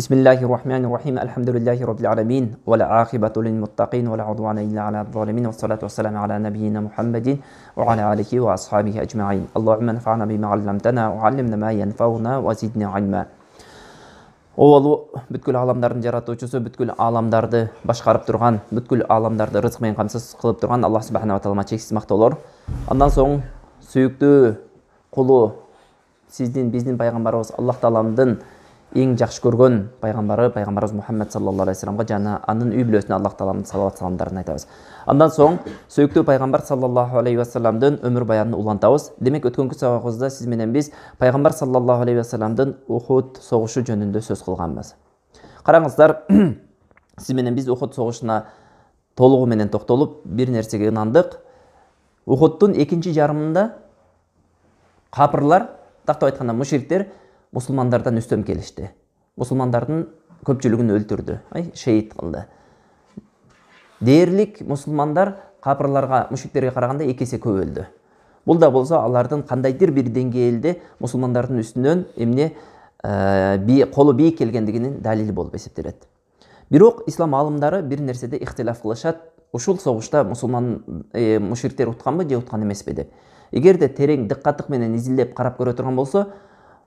Bismillahirrahmanirrahim. Alhamdulillahi rabbil alamin. Wal aqibatu lil muttaqin wala udwana illa ala adh-dhalimin. Wassalatu wassalamu ala nabiyyina Muhammadin wa ala alihi wa ashabihi ajma'in. Allahumma anfa'na bima 'allamtana wa 'allimna ma yanfa'una wa zidna 'ilma. Ол бүткүл аламдардын жаратуучусу, бүткүл аламдарды башкарып турган, бүткүл аламдарды рызык менен камсыз кылып турган Аллах субханаху ва таала чексиз мактоолор. Андан соң сүйүктүү кулу сиздин биздин пайгамбарыбыз Аллах тааламдын эң жакшы көргөн пайгамбарыбыз Мухаммад саллаллаху алейхи вассаламга жана анын үй бүлөсүнө Аллах тааламдын салават саламдарын айтабыз. Андан соң сүйүктүү пайгамбар саллаллаху алейхи вассаламдын өмүр баянын улантабыз. Демек өткөнкү сабагыбызда сиз менен биз пайгамбар саллаллаху алейхи вассаламдын Ухуд согушу жөнүндө сөз кылганбыз. Караңыздар, сиз менен биз Ухуд согушуна толугу менен токтолуп бир нерсеге ынандык. Ухудтун экинчи жарымында капырлар, тактап айтканда мушриктер мусулмандардан үстөм келишти. Мусулмандардын көпчүлүгүн өлтүрдү, шейит кылды. Дээрлик мусулмандар капырларга, мушриктерге караганда 2 эсе көп өлдү. Бул да болсо алардын кандайдыр бир деңгээлде мусулмандардын үстүнөн колу бийик келгендигинин далили болуп эсептелет. Бирок ислам аалымдары бир нерседе ихтилаф кылышат. Ушул согушта мушриктер утканбы же уткан эмеспи деп. Эгерде терең дыккаттык менен изилдеп карап көрө турган болсо,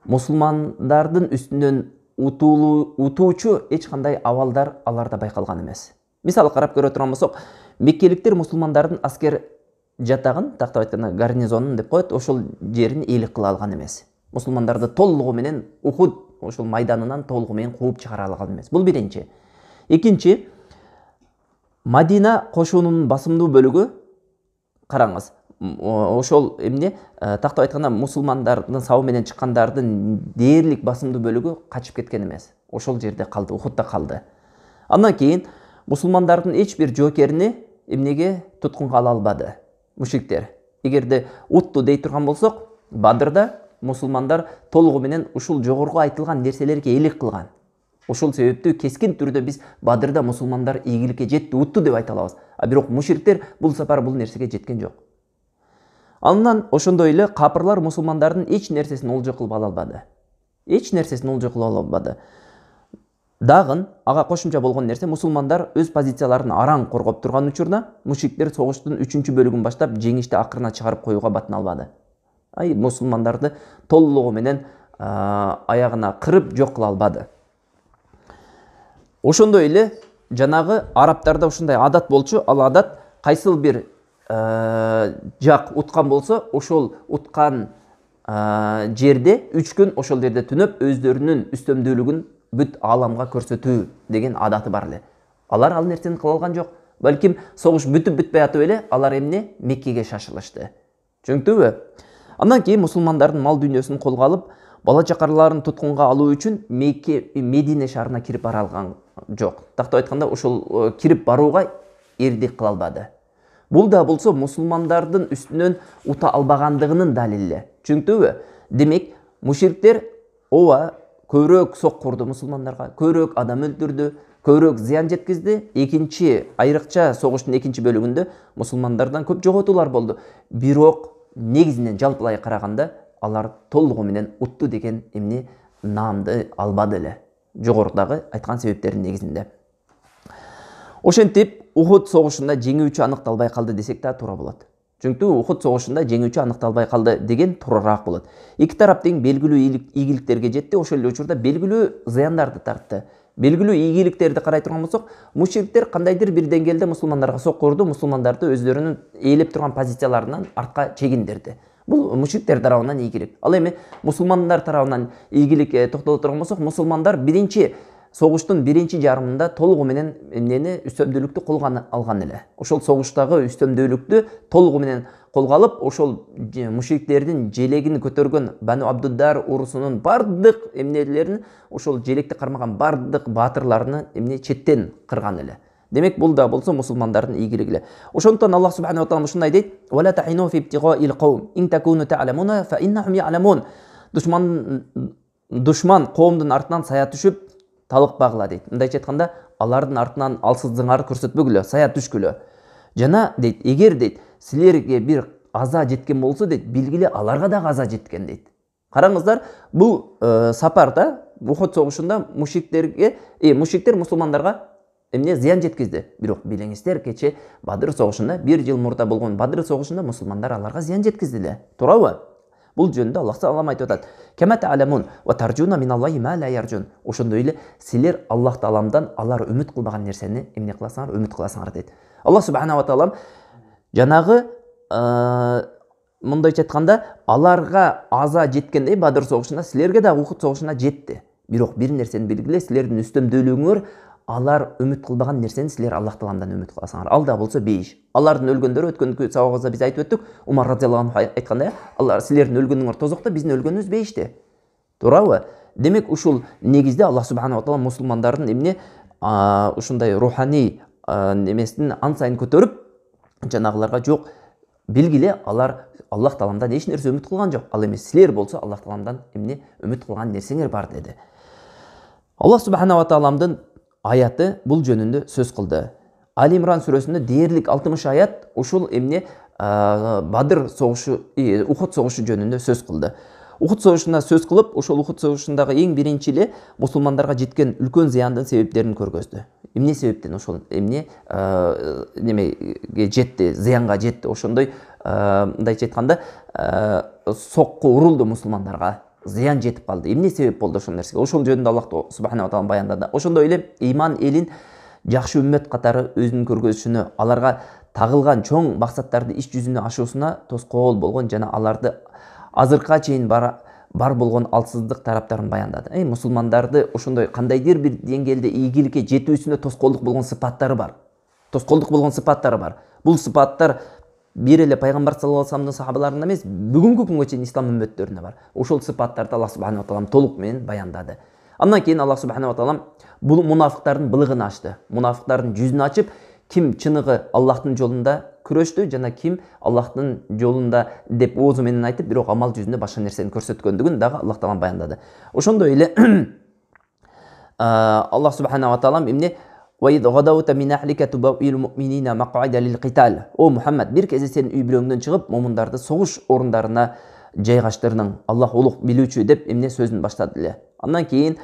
мусулмандардын үстүнөн утуучу эч кандай абалдар аларда байкалган эмес. Мисалы карап көрө турган болсок, меккеликтер мусулмандардын аскер жатагын, тактап айтканда гарнизонун деп коет, ошол жерин ээлик кыла алган эмес. Мусулмандарды толугу менен Ухуд ошол майданынан толугу менен кууп чыгара алган эмес. Бул биринчи. Экинчи, Мадина кошунунун басымдуу бөлүгү, караңыз, ошол тактап айтканда мусулмандардын сабы менен чыккандардын дээрлик басымдуу бөлүгү качып кеткен эмес. Ошол жерде калды, Ухудда калды. Андан кийин мусулмандардын эч бир жоокерини туткунга ала албады мушриктер. Эгерде утту дей турган болсок, Бадырда мусулмандар толугу менен ушул жогорку айтылган нерселерге ээлик кылган. Ошол себептүү кескин түрдө биз Бадырда мусулмандар ийгиликке жетти, утту деп айта алабыз. А бирок мушриктер бул сапар бул нерсеге жеткен жок. Андан ошондой эле капырлар мусулмандардын эч нерсесин олжо кылып ала албады. Эч нерсесин олжо кылып ала албады. Дагы ага кошумча болгон нерсе, мусулмандар өз позицияларын араң коргоп турган учурда мушриктер согуштун 3-чү бөлүгүн баштап жеңишти акырына чыгарып коюуга батына албады. Мусулмандарды толугу менен аягына кырып жок кыла албады. Ошондой эле жанагы арабтарда ушундай адат болчу, ал адат кайсыл бир жак уткан болсо, ошол уткан жерде 3 күн ошол жерде түнөп өздөрүнүн үстөмдүүлүгүн бүт ааламга көрсөтүү деген адаты бар эле. Алар ал нерсени кыла алган жок. Балким согуш бүтүп бүтпөй атып эле алар Меккеге шашылышты. Түшүнүктүбү? Андан кийин мусулмандардын мал дүйнөсүн колго алып, бала чакарларын туткунга алуу үчүн Медине шаарына кирип бара алган жок. Тактап айтканда ошол кирип барууга эрдик кыла албады. Бул да болсо мусулмандардын үстүнөн ута албагандыгынын далили. Түшүнүктүбү? Демек, мушриктер көбүрөөк соккурду мусулмандарга, көбүрөөк адам өлтүрдү, көбүрөөк зыян жеткизди. Экинчи айрыкча согуштун экинчи бөлүгүндө мусулмандардан көп жоготуулар болду. Бирок негизинен жалпылай караганда алар толугу менен утту деген наамды албады эле. Жогорудагы айткан себептердин негизинде. Ошентип, Ухуд согушунда жеңүүчү аныкталбай калды десек да туура болот. Чүнкү Ухуд согушунда жеңүүчү аныкталбай калды деген туурараак болот. Эки тарап тең белгилүү ийгиликтерге жетти, ошол эле учурда белгилүү зыяндарды тартты. Белгилүү ийгиликтерди карай турган болсок, мушриктер кандайдыр бир деңгээлде мусулмандарга соккурду, мусулмандарды өздөрүнүн ээлеп турган позицияларынан артка чегиндирди. Бул мушриктер тарабынан ийгилик. Ал эми мусулмандар тарабынан ийгилик токтоло турган болсок, мусулмандар согуштун биринчи жарымында толугу менен үстөмдүүлүктү колго алган эле. Ошол согуштагы үстөмдүүлүктү толугу менен колго алып, ошол мушриктердин желегин көтөргөн Бану Абдуддар урусунун бардык ошол желекти кармаган бардык баатырларыны четтен кырган эле. Демек, бул да болсо мусулмандардын ийгилиги эле. Ошондон Аллах субханаху ва таала ушундай дейт: "Ва ла та'ину фи иптигаил қаум, ин такуну та'ламуна фа иннахум я'ламун." Душман коомдун артынан сая түшүп талыкпагыла дейт. Мындайча айтканда, алардын артынан алсыздыгыңарды көрсөтпөгүлө, сая түшкүлө. Жана дейт, эгер дейт, силерге бир аза жеткен болсо дейт, билгиле аларга да аза жеткен дейт. Караңыздар, бул сапарда Ухуд согушунда мушриктер мусулмандарга эмне зыян жеткизди. Бирок билиңиздер, кече Бадыр согушунда, 1 жыл мурда болгон Бадыр согушунда мусулмандар аларга зыян жеткизди эле. Туурабы? Бул жөнүндө Аллах таалам айтып атат. Кама та'ламун ва таржуна миналлахи ма ла яржун. Ошондой эле силер Аллах тааламдан алар үмүт кылбаган нерсени эмне кыласыңар, үмүт кыласыңар дейт. Аллах субханаху ва таалам жанагы мындайча айтканда, аларга аза жеткендей Бадыр согушунда силерге да Ухуд согушунда жетти. Бирок бир нерсени белгиле, силердин үстөмдүүлүгүңөр алар үмүт кылбаган нерсени силер Аллах тааламдан үмүт кыласыңар. Ал да болсо бейиш. Алардын өлгөндөрү өткөнкү сабагыбызда биз айтып өттүк. Умар радиаллаху анху айткандай, алар силердин өлгөнүңөр тозокто, биздин өлгөнүбүз бейиште. Туурабы? Демек ушул негизде Аллах субханаху ва таала мусулмандардын эмне ушундай руханий немесин ан сайын көтөрүп, жанагыларга жок белгиле алар Аллах тааламдан эч нерсе үмүт кылган жок. Ал эми силер болсо Аллах тааламдан эмне үмүт кылган нерсеңер бар деди. Аллах субханаху ва тааламдын аяты бул жөнүндө сөз кылды. Али Имран сүрөсүндө дээрлик 60 аят ушул эмне Бадыр согушу, Ухуд согушу жөнүндө сөз кылды. Ухуд согушуна сөз кылып, ошол Ухуд согушундагы эң биринчи эле мусулмандарга жеткен үлкөн зыяндын себептерин көргөздү. Эмне себептен ошол эмне немеге жетти, зыянга жетти. Ошондой мындайча айтканда сокку урулду мусулмандарга. Зыян жетип калды. Эмне себеп болду ошол нерсеге? Ошол жөнүндө Аллах субханаху ва таала баяндады. Ошондой эле иман элин жакшы үммөт катары өзүнүн көргөзүшүнө, аларга тагылган чоң максаттарды иш жүзүнө ашуусуна тоскоол болгон жана аларды азыркыга чейин бар болгон алсыздык тараптарын баяндады. Мусулмандарды ошондой кандайдыр бир деңгээлде ийгиликке жетүүсүнө тоскоолдук болгон сыпаттары бар. Бул сыпаттар бир эле пайгамбар саллаллаху алейхи ва салламдын сахабаларында эмес, бүгүнкү күнгө чейин ислам үммөттөрүндө бар. Ошол сыпаттарды Аллах субханаху ва таала толук менен баяндады. Андан кийин Аллах субханаху ва таала бул мунафыктардын былыгын ачты. Мунафыктардын жүзүн ачып, ким чыныгы Аллахтын жолунда күрөштү жана ким Аллахтын жолунда деп оозу менен айтып, бирок амал жүзүндө башка нерсени көрсөткөндүгүн дагы Аллах таала баяндады. Ошондой эле Аллах субханаху ва таала эмне О Мухаммад, бир кезде сен үй бүлөңдөн чыгып, момундарды согуш орундарына жайгаштырдың. Аллах улук билүүчү деп эмне сөзүн баштады эле. Андан кийин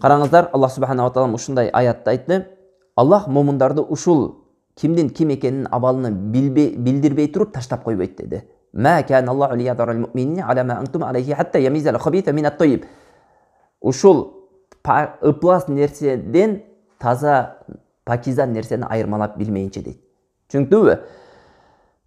караңыздар, Аллах субханаху ва таала ушундай аятта айтты. Аллах момундарды ушул кимдин ким экенин абалын билдирбей туруп таштап койбойт деди. Ма кан Аллаху лиядарал муъминина ала ма антум алейхи хатта ямизал хабита минат тайиб. Ушул ыплас нерседен таза пакиза нерсени айырмалап билмейинче дейт. Түшүнүктүүбү?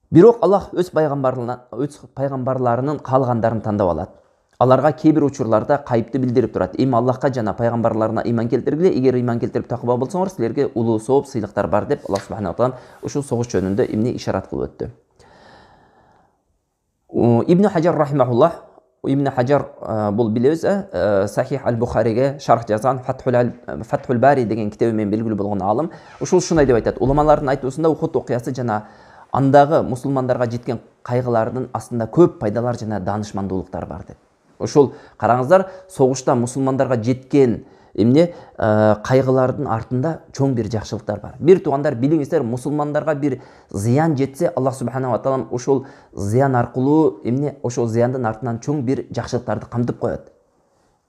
Бирок Аллах өз пайгамбарларынын калгандарын тандап алат. Аларга кээ бир учурларда кайыпты билдирип турат. Эми Аллахка жана пайгамбарларына иман келтиргиле, эгер иман келтирип такыба болсоңор, силерге улуу сооп, сыйлыктар бар деп Аллах субханаху ва таала ушул согуш жөнүндө эмне ишарат кылып өттү. Ибн Хаджар рахимахуллах, Ибн Хаджар бул билебиз, Сахих аль-Бухариге шарх жазган Фатхул Бари деген китеби менен белгилүү болгон алым. Ушундай деп айтат. Уламалардын айтуусунда Ухуд окуясы жана андагы мусулмандарга жеткен кайгылардын астында көп пайдалар жана даанышмандуулуктар бар деп. Ошол караңыздар, согушта мусулмандарга жеткен эмне кайгылардын артында чоң бир жакшылыктар бар. Бир туугандар, билиңиздер, мусулмандарга бир зыян жетсе, Аллах субханаху ва таала ошол зыян аркылуу эмне ошол зыяндын артынан чоң бир жакшылыктарды камтып коет.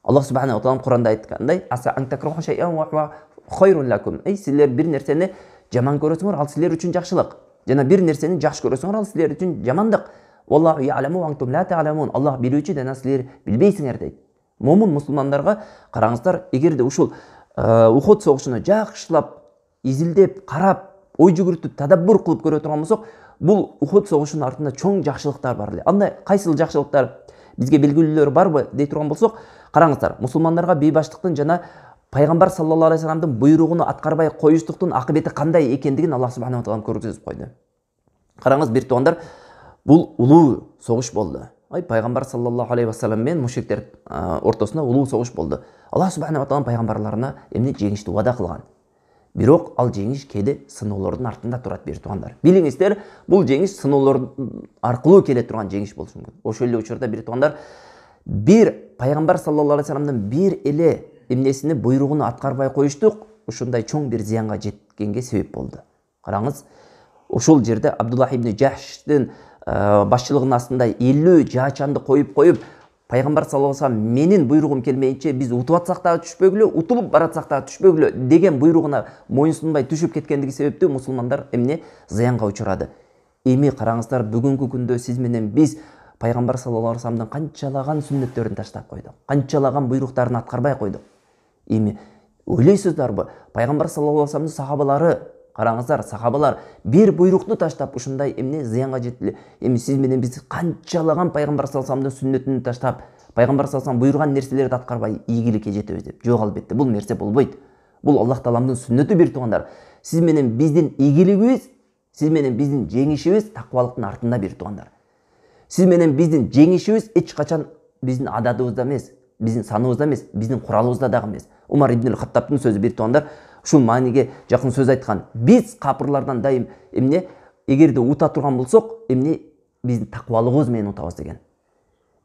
Аллах субханаху ва таала Куранда айткандай, аса антакраху шай'ан ва хуа хайрун лакум. Силер бир нерсени жаман көрөсүңөр, ал силер үчүн жакшылык. Жана бир нерсени жакшы көрөсүңөр, ал силер үчүн жамандык. Валлаху я'ламу ва антум ла та'ламун. Аллах билүүчү, жана силер билбейсиңер дейт. Момун мусулмандарга караңыздар, эгерде ушул Ухуд согушуну жакшылап, изилдеп, карап, ой жүгүртүп, тадаббур кылып көрө турган болсок, бул Ухуд согушунун артында чоң жакшылыктар бар эле. Андай кайсыл жакшылыктар бизге белгилүүлөр барбы дей турган болсок, караңыздар, мусулмандарга бейбаштыктын жана пайгамбар саллаллаху алейхи ва салламдын буйругуну аткарбай коюштуктун акыбети кандай экендигин Аллах субханаху ва таала көргөзүп койду. Караңыз, бир туугандар, бул улуу согуш болду. Пайгамбар саллаллаху алейхи ва саллам менен мушриктер ортосунда улуу согуш болду. Аллах субханаху ва таала пайгамбарларына эмне жеңишти убада кылган. Бирок ал жеңиш кээде сыноолордун артында турат, бир туугандар. Билиңиздер, бул жеңиш сыноолор аркылуу келе турган жеңиш болушу мүмкүн. Ошол эле учурда, бир туугандар, бир пайгамбар саллаллаху алейхи ва салламдын бир эле эмнесини буйругуну аткарбай коюштук, ушундай чоң бир зыянга жеткенге себеп болду. Караңыз, ошол жерде Абдуллах ибн Жахштын башчылыгынын астында 50 жаачанды коюп, пайгамбар саллаллаху алейхи вассалам менин буйругум келмейинче биз утуп атсак дагы түшпөгүлө, утулуп баратсак дагы түшпөгүлө деген буйругуна моюнсунбай түшүп кеткендиги себептүү мусулмандар эмне зыянга учурады. Эми караңыздар, бүгүнкү күндө сиз менен биз пайгамбар саллаллаху алейхи вассаламдын канчалаган сүннөттөрүн таштап койдук, канчалаган буйруктарын аткарбай койдук. Эми ойлойсуздарбы, пайгамбар саллаллаху алейхи вассаламдын сахабалары, караңыздар, сахабалар бир буйрукту таштап ушундай эмне зыянга жетти. Эми сиз менен биз канчалаган пайгамбар саллаллаху алейхи вассаламдын сүннөтүн таштап, пайгамбар саллаллаху алейхи вассалам буйруган нерселерди аткарбай ийгиликке жетебиз деп. Жок, албетте, бул нерсе болбойт. Бул Аллах Тааламдын сүннөтү, бир туугандар. Сиз менен биздин ийгилигибиз, сиз менен биздин жеңишибиз таквалыктын артында, бир туугандар. Сиз менен биздин жеңишибиз эч качан биздин адатыбызда эмес, биздин саныбызда эмес, биздин куралыбызда дагы эмес. Умар ибн Хаттабтын сөзү, бир туугандар, ушул мааниге жакын сөз айткан. Биз капырлардан дайым эмне, эгерде ута турган болсок, эмне биздин таквалыгыбыз менен утабыз деген.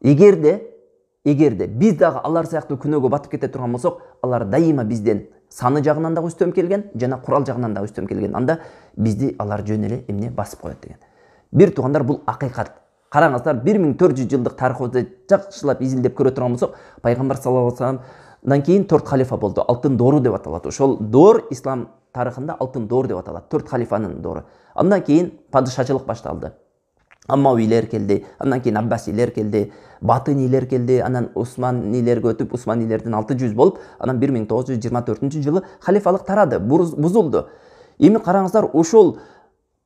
Эгерде биз дагы алар сыяктуу күнөөгө батып кете турган болсок, алар дайыма бизден саны жагынан дагы үстөм келген, жана курал жагынан дагы үстөм келген. Анда бизди алар жөн эле эмне басып коет деген. Бир туугандар, бул акыйкат. Караңыздар, 1400 жылдык тарыхыбызды жакшылап изилдеп көрө турган болсок, пайгамбар саллаллаху алейхи вассаламдан кийин 4 халифа болду. Алтын доору деп аталат. Ошол доор ислам тарыхында алтын доор деп аталат. 4 халифанын доору. Андан кийин падышачылык башталды. Аммавилер келди, андан кийин Аббасилер келди, Батынилер келди, анан Усманилерге өтүп, Усманилердин 600 болуп, анан 1924-жылы халифалык тарады, бузулду. Эми караңыздар, ошол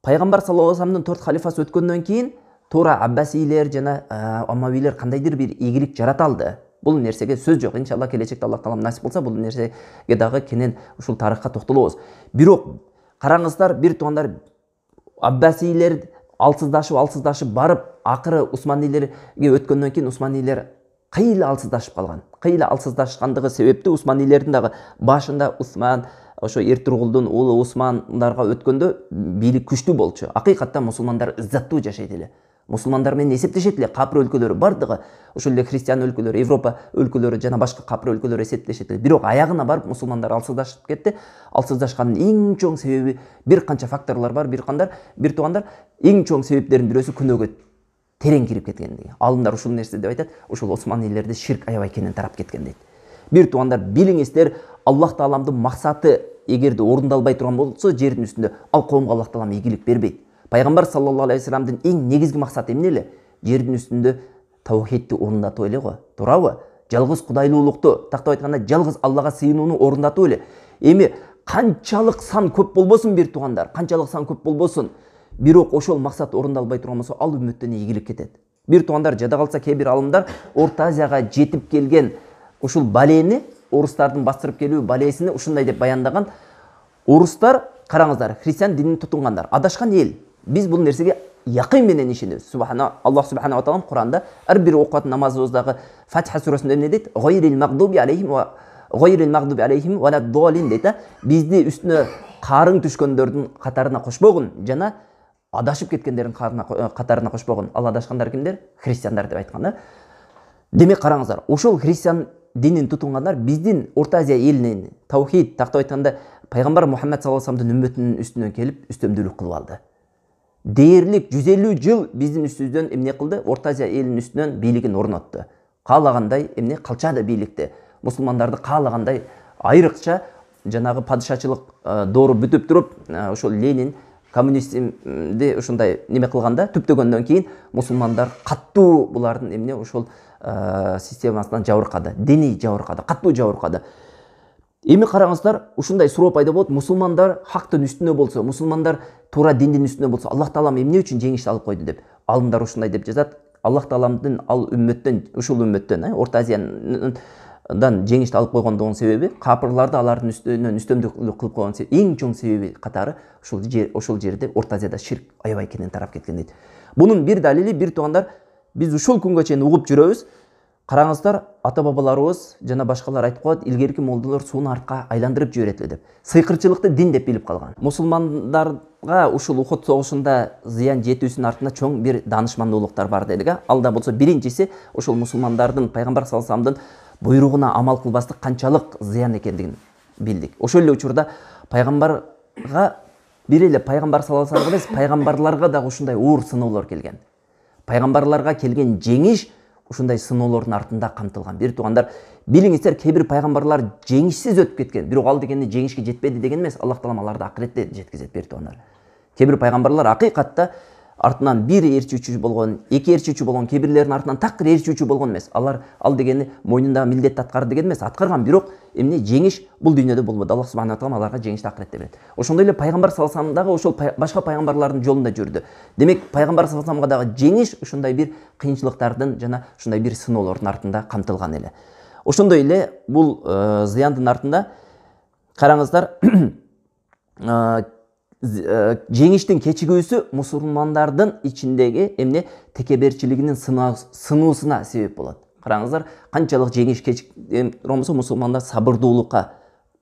пайгамбар саллаллаху алейхи вассаламдын 4 халифасы өткөндөн кийин туура Аббасилер жана Аммавилер кандайдыр бир ийгилик жарата алды. Бул нерсеге сөз жок. Иншалла келечекте Аллах Таалам насип болсо, бул нерсеге дагы кенен ушул тарыхка токтолобуз. Бирок караңыздар, бир туугандар, Аббасилер алсыздашып барып, акыры Усманилерге өткөндөн кийин Усманилер кыйла алсыздашып калган. Кыйла алсыздашкандыгы себептүү Усманилердин дагы башында Усман, ошо Эртургулдун уулу Усмандарга өткөндө бийлик күчтүү болчу. Акыйкатта мусулмандар иззаттуу жашайт эле. Мусулмандар менен эсептешет эле, капыр өлкөлөрү бардыгы, ошол эле христиан өлкөлөрү, Европа өлкөлөрү жана башка капыр өлкөлөрү эсептешет эле. Бирок аягына барып мусулмандар алсыздашып кетти. Алсыздашкандын эң чоң себеби, бир канча факторлор бар, бир туугандар, эң чоң себептердин бирөөсү күнөөгө терең кирип кеткендиги. Алымдар ушул нерсе деп айтат, ушул Османилерде ширк аябай кенен тарап кеткен дейт. Бир туугандар, билиңиздер, Аллах Тааламдын максаты эгерде орундалбай турган болсо жердин үстүндө, ал коомго Аллах Таалам ийгилик бербейт. Пайгамбар саллаллаху алейхи вассаламдын эң негизги максаты эмне эле? Жердин үстүндө таухидти орундатуу эле го. Туурабы? Жалгыз кудайлуулукту, тактап айтканда, жалгыз Аллага сыйынууну орундатуу эле. Эми канчалык сан көп болбосун, бир туугандар, канчалык сан көп болбосун, бирок ошол максат орундалбай турган болсо, ал үммөттөн ийгилик кетет. Бир туугандар, жада калса кээ бир алымдар Орто Азияга жетип келген ушул балени, орустардын бастырып келүү балесини ушундай деп баяндаган. Орустар, караңыздар, христиан динин тутунгандар, адашкан эл. Биз бул нерсеге якын менен ишенебиз. Аллах субхана ва таала Куранда ар бир окуат намазыбыздагы Фатиха сүрөсүндө эмне дейт? Гайрил магдуби алейхим ва лад-далин дейт. Бизди үстүнө карың түшкөндөрдүн катарына кошпогун жана адашып кеткендердин катарына кошпогун. Ал адашкандар кимдер? Христиандар деп айткан. Демек караңыздар, ошол христиан динин тутунгандар биздин Орто Азия элинин таухид, тактап айтканда, пайгамбар Мухаммед саллаллаху алейхи вассаламдын үммөтүнүн үстүнөн келип үстөмдүүлүк кылып алды. Дээрлик 150 жыл биздин үстүбүздөн эмне кылды? Орто Азия элинин үстүнөн бийлигин орнотду. Каалагандай эмне калчады бийликти. Мусулмандарды каалагандай айрыкча жанагы падышачылык доору бүтүп туруп, ошол Ленин коммунизмди ушундай неме кылганда, түптөгөндөн кийин мусулмандар каттуу булардын эмне ошол системасынан жабыркады, дини жабыркады, каттуу жабыркады. Эми караңыздар, ушундай суроо пайда болот, мусулмандар хактын үстүнө болсо, мусулмандар туура диндин үстүнө болсо, Аллах Таалам эмне үчүн жеңишти алып койду деп. Алымдар ушундай деп жазат. Аллах Тааламдын ал үммөттөн, ушул үммөттөн, Орто Азиядан жеңишти алып койгондугунун себеби, капырларды алардын үстүнөн үстөмдүк кылып койгон эң чоң себеби катары ошол жерде Орто Азияда ширк аябай кенен тарап кеткен дейт. Бунун бир далили, бир туугандар, биз ушул күнгө чейин угуп жүрөбүз. Караңыздар, ата-бабаларыбыз жана башкалар айтып коет, илгерки молдолор сууну артка айландырып жиберет эле деп. Сыйкырчылыкты дин деп билип калган. Мусулмандарга ушул Ухуд согушунда зыян жетүүсүнүн артында чоң бир даанышмандуулуктар бар дедик. Ал да болсо биринчиси ушул мусулмандардын пайгамбар саллаллаху алейхи вассаламдын буйругуна амал кылбастык канчалык зыян экендигин билдик. Ошол эле учурда пайгамбарга бир эле пайгамбар саллаллаху алейхи вассаламга эмес, пайгамбарларга да ушундай оор сыноолор келген. Пайгамбарларга келген жеңиш ушундай сыноолордун артында камтылган. Бир туугандар, билиңиздер, кээ бир пайгамбарлар жеңишсиз өтүп кеткен. Бирок ал дегени жеңишке жетпеди деген эмес, Аллах таалам аларды акыретте жеткизет, бир туугандар. Кээ бир пайгамбарлар акыйкатта артынан бир ээрчүүчү болгон, эки ээрчүүчү болгон, кээ бирлеринин артынан такыр ээрчүүчү болгон эмес. Алар ал дегени мойнундагы милдетти аткарды деген эмес, аткарган, бирок эмне жеңиш бул дүйнөдө болбоду. Аллах субхана ва таала аларга жеңишти акыретте берет. Ошондой эле пайгамбар саллаллаху алейхи вассалам дагы ошол башка пайгамбарлардын жолунда жүрдү. Демек, пайгамбар саллаллаху алейхи вассаламга дагы жеңиш ушундай бир кыйынчылыктардын жана ушундай бир сыноолордун артында камтылган эле. Ошондой эле бул зыяндын артында караңыздар, жеңиштин кечигүүсү мусулмандардын ичиндеги эмне текеберчилигинин сынуусуна себеп болот. Караңыздар, канчалык жеңиш болсо мусулмандар сабырдуулукка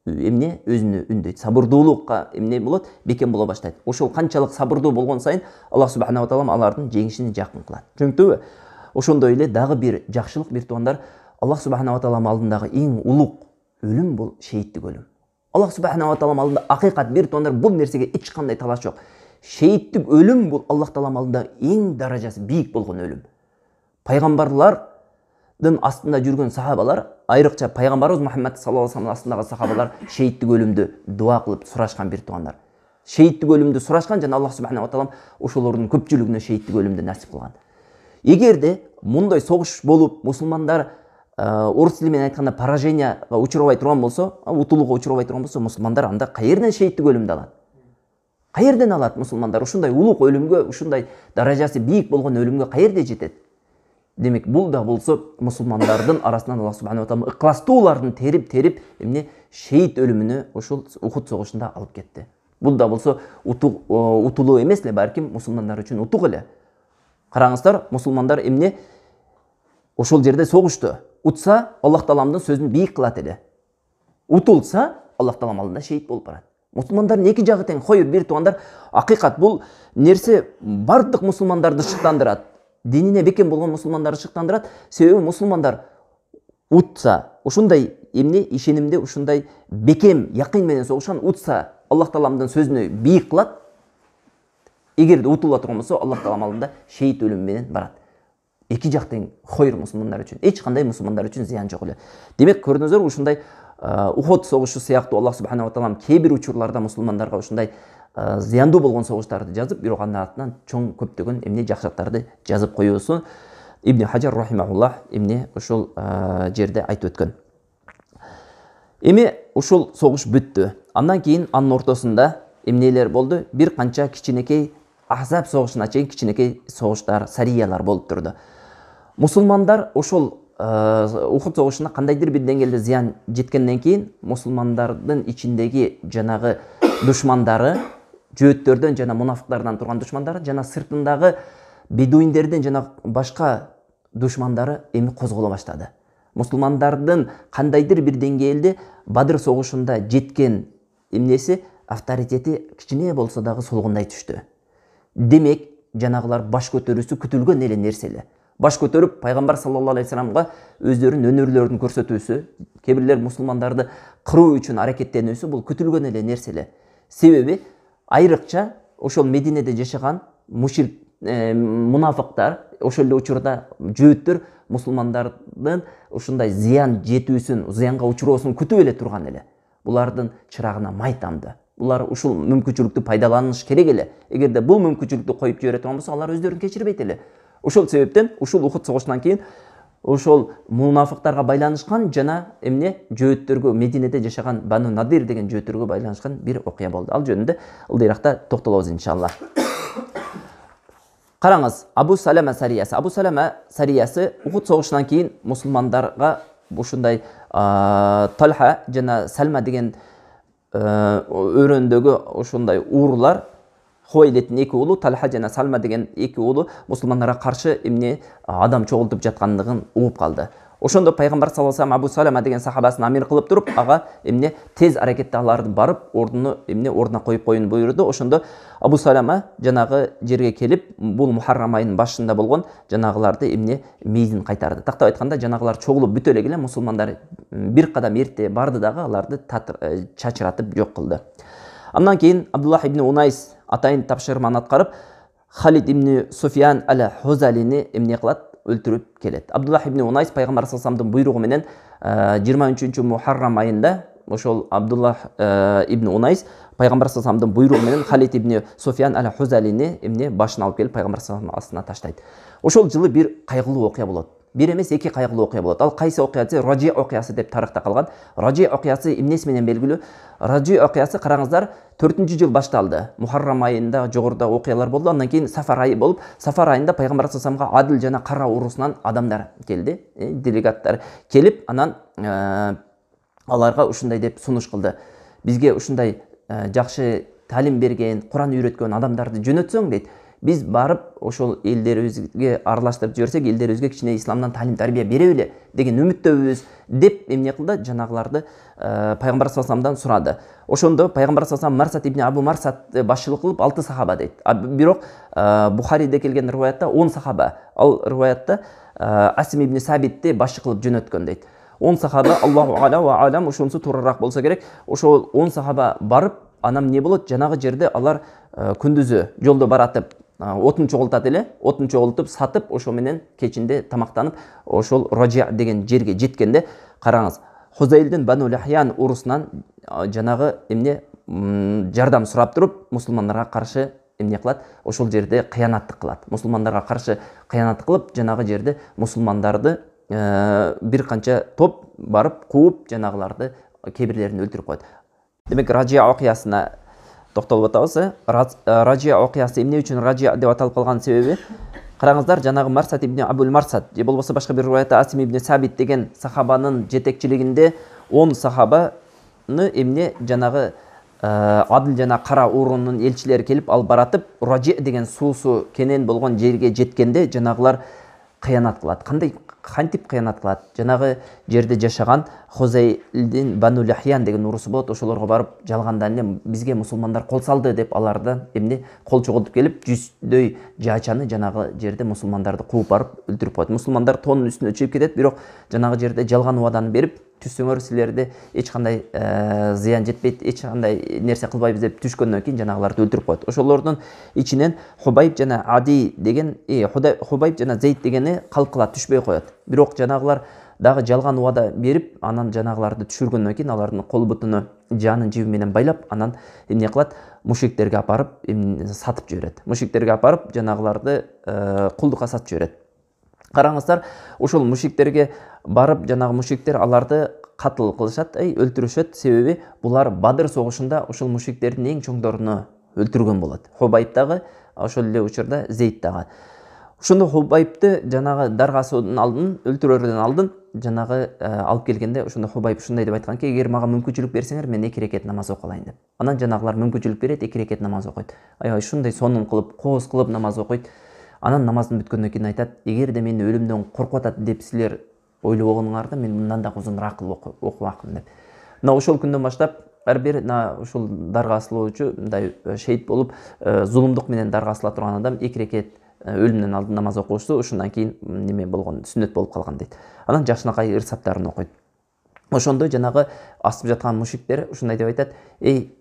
эмне өзүнү үндөйт, сабырдуулукка эмне болот, бекем боло баштайт. Ошол канчалык сабырдуу болгон сайын Аллах субхана ва таала алардын жеңишин жакын кылат. Түшүнүктүбү? Ошондой эле дагы бир жакшылык, бир туугандар, Аллах субхана ва таала алдындагы эң улук өлүм бул шейиттик өлүм. Аллах субхана ва таала алдында акыйкат, бир туугандар, бул нерсеге эч кандай талаш жок. Шейиттик өлүм бул Аллах таала алдында эң даражасы бийик болгон өлүм. Пайгамбарлардын астында жүргөн сахабалар, айрыкча пайгамбарыбыз Мухаммад саллаллаху алейхи вассалам астындагы сахабалар шейиттик өлүмдү дуа кылып сурашкан, бир туугандар. Шейиттик өлүмдү сурашкан жана Аллах субхана ва таала ошолордун көпчүлүгүнө шейиттик өлүмдү насип кылган. Эгерде мындай согуш болуп мусулмандар орус тили менен айтканда пораженияга учурабай турган болсо, утулууга учурабай турган болсо, мусулмандар анда каерден шейиттик өлүмдү алат? Каерден алат мусулмандар? Ушундай улук өлүмгө, ушундай даражасы бийик болгон өлүмгө каерде жетет? Демек, бул да болсо мусулмандардын арасынан Аллах субхана ва таала ыкластуулардын терип эмне шейит өлүмүнө ошол Ухуд согушунда алып кетти. Бул да болсо утулуу эмес эле, балким мусулмандар үчүн утук эле. Караңыздар, мусулмандар эмне ошол жерде согушту. Утса, Аллах тааламдын сөзүн бийик кылат эле. Утулса, Аллах таалам алдында шейит болуп барат. Мусулмандардын эки жагы тең. Койур, бир туугандар, акыйкат бул нерсе бардык мусулмандарды шыктандырат. Динине бекем болгон мусулмандарды шыктандырат. Себеби мусулмандар утса, ушундай эмне ишенимде, ушундай бекем, якын менен согушкан, утса, Аллах тааламдын сөзүнө бийик кылат. Эгерде утула турган болсо, Аллах таалам алдында шейит өлүм менен барат. Эки жак тең. Койур мусулмандар үчүн, эч кандай мусулмандар үчүн зыян жок эле. Демек, көрдүңүздөр, ушундай Ухуд согушу сыяктуу Аллах субхана ва таала кээ бир учурларда мусулмандарга ушундай зыяндуу болгон согуштарды жазып, бирок андан артынан чоң көптөгөн эмне жакшылыктарды жазып коюусун Ибн Хаджар рахимахуллах эмне ошол жерде айтып өткөн. Эми ушул согуш бүттү. Андан кийин анын ортосунда эмнелер болду? Бир канча кичинекей Ахзаб согушуна чейин кичинекей согуштар, сариялар болуп турду. Мусулмандар ошол Ухуд согушуна кандайдыр бир деңгээлде зыян жеткенден кийин мусулмандардын ичиндеги жанагы душмандары, жөөттөрдөн жана мунафыктардан турган душмандары жана сыртындагы бедуиндерден жана башка душмандары эми козголо баштады. Мусулмандардын кандайдыр бир деңгээлде Бадыр согушунда жеткен эмнеси, авторитети кичине болсо дагы солгундай түштү. Демек, жанагылар баш көтөрүүсү күтүлгөн эле нерсе эле. Баш көтөрүп, пайгамбар саллаллаху алейхи вассаламга өздөрүнүн өнөрлөрүн көрсөтүүсү, кээ бирлер мусулмандарды кыруу үчүн аракеттенүүсү бул күтүлгөн эле нерсе эле. Себеби айрыкча ошол Мединеде жашаган мушрик мунафыктар, ошол эле учурда жөөттөр мусулмандардын ушундай зыян жетүүсүн, зыянга учуроосун күтүп эле турган эле. Булардын чырагына май тамды. Булар ушул мүмкүнчүлүктү пайдаланыш керек эле. Эгерде бул мүмкүнчүлүктү коюп жибере турган болсо, алар өздөрүн кечирбейт эле. Ошол себептен ушул Ухуд согушунан кийин ошол мунафыктарга байланышкан жана эмне жөөттөргө, Мединеде жашаган Бану Надир деген жөөттөргө байланышкан бир окуя болду. Ал жөнүндө ылдыйракта токтолобуз иншалла. Караңыз, Абу Салама сариясы. Абу Салама сариясы Ухуд согушунан кийин мусулмандарга ушундай Талха жана Салма деген өрөөндөгү ошондой уурулар, Хуайлеттин эки уулу, Талха жана Салма деген эки уулу мусулмандарга каршы эмне адам чогултуп жаткандыгын угуп калды. Ошондо пайгамбар саллаллаху алейхи вассалам Абу Салама деген сахабасын амир кылып туруп, ага эмне тез аракетте аларды барып, ордуна коюп коюуну буйруду. Ошондо Абу Салама жанагы жерге келип, бул Мухаррам айынын башында болгон жанагыларды эмне мейизин кайтарды. Тактап айтканда, жанагылар чогулуп бүтө эле мусулмандар бир кадам эрте барды дагы аларды чачыратып жок кылды. Андан кийин Абдуллах ибн Унайс атайын тапшырманы аткарып, Халид ибн Суфиян ал-Хузалини эмне кылат? өлтүрүп келет. Абдуллах ибн Унайс пайгамбар саллаллаху алейхи буйругу менен 23 Мухаррам айында ошол Абдуллах ибн Унайс пайгамбар саллаллаху алейхи буйругу менен Халид ибн Суфьян аль-Хузалини эмне башын алып келип пайгамбар саллаллаху алейхи астына таштайт. Ошол жылы бир кайгылуу окуя болот. Бир эмес эки кайгылуу окуя болот. Ал кайсы окуясы? Ражи окуясы деп тарыхта калган. Ражи окуясы эмнеси менен белгилүү? Ражи окуясы караңыздар 4-жыл башталды. Мухаррам айында жогоруда окуялар болду. Андан кийин Сафар айы болуп, Сафар айында пайгамбар саллаллаху алейхи Адил жана Кара урусунан адамдар келди. Делегаттар келип, анан аларга ушундай деп сунуш кылды. Бизге ушундай жакшы талим берген, Куран үйрөткөн адамдарды жөнөтсөң дейт. Biz барып ошол элдерибизге аралаштырып жиберсек, элдерибизге кичине исламдан талим тарбия беребиле деген үмүттөбүз деп эмне кылды? Жанагыларды пайгамбар саллаллаху алейхи сурады. Ошондо пайгамбар саллаллаху алейхи Марсат ибн Абу Марсат башчылык кылып 6 сахаба дейт. Бирок Бухариде келген риваятта 10 сахаба. Ал риваятта Асим ибн Сабитти башчы кылып жөнөткөн дейт. 10 сахаба, Аллаху а'ла ва а'лам, ошонусу туурарак болсо керек. Ошол 10 сахаба барып, анан эмне болот? Жанагы жерде алар күндүзү жолдо баратып отун чогултат эле, отун чогултуп сатып, ошо менен кечинде тамактанып, ошол Ражи деген жерге жеткенде, караңыз, Хузайлдын Бану Лахьян урусунан жанагы эмне жардам сурап туруп, мусулмандарга каршы эмне кылат? Ошол жерде кыянаттык кылат. Мусулмандарга каршы кыянат кылып, жанагы жерде мусулмандарды бир канча топ барып кууп, жанагыларды кээ-бирлерин өлтүрүп коет. Демек, Ражи окуясына токтолуп атабыз. Ражи окуясы эмне үчүн Ражи деп аталып калган себеби? Караңыздар, жанагы Марсат ибн Абул Марсат, же болбосо башка бир риваятта Асим ибн Сабит деген сахабанын жетекчилигинде 10 сахабаны эмне жанагы Адил жана Кара урунун элчилери келип алып баратып, Ражи деген суусу кенен болгон жерге жеткенде жанагылар кыянат кылат. Кантип кыянат кылат? Жанагы жерде жашаган Хузайлдин Бану Лахьян деген урусу болот. Ошолорго барып жалгандан эле бизге мусулмандар кол салды деп алардан эмне кол чогултуп келип, жүздөй жаачаны жанагы жерде мусулмандарды кууп барып өлтүрүп коет. Мусулмандар тоонун үстүнө чыгып кетет, бирок жанагы жерде жалган убаданы берип, түссөңөр силерде эч кандай зыян жетпейт, эч кандай нерсе кылбайбыз деп түшкөндөн кийин жанагыларды өлтүрүп коет. Ошолордун ичинен Хубайб жана Ади деген, Хубайб жана Зейд дегени калкыла түшпөй коет. Бирок жанагылар дагы жалган убада берип, анан жанагыларды түшүргөндөн кийин алардын кол бутуну жанын жиби менен байлап, анан эмне кылат? Мушриктерге апарып сатып жиберет. Мушриктерге апарып жанагыларды кулдукка сатып жиберет. Караңыздар, ошол мушриктерге барып, жанагы мушриктер аларды катыл кылышат, өлтүрүшөт. Себеби булар Бадыр согушунда ошол мушриктердин эң чоңдоруну өлтүргөн болот. Хубайб дагы, ошол эле учурда Зейд дагы. Ошондо Хубайбты жанагы даргасынын алдын, өлтүрөрдөн алдын жанагы алып келгенде, ошондо Хубайб ушундай деп айтканки, эгер мага мүмкүнчүлүк берсеңер, мен 2 рекет намаз окуялайын деп. Анан жанагылар мүмкүнчүлүк берет, 2 рекет намаз окуйт. Аябай ушундай сонун кылып, кооз кылып намаз окуйт. Анан намаздын бүткөндөн кийин айтат: "Эгерде мени өлүмдөн коркуп атат деп силер ойлогонуңарда, мен мындан да узунураак кылып окумакмын" деп. Мына ошол күндөн баштап ар бир ушул даргасылоочу, мындай шейит болуп, зулумдук менен даргасыла турган адам 2 рекет өлүмдөн алдын намаз окушту, ошондон кийин неме болгон, сүннөт болуп калган дейт. Анан жакшынакай ырсаптарын окуйт. Ошондо жанагы асып жаткан мушриктер ушундай деп айтат: "Эй,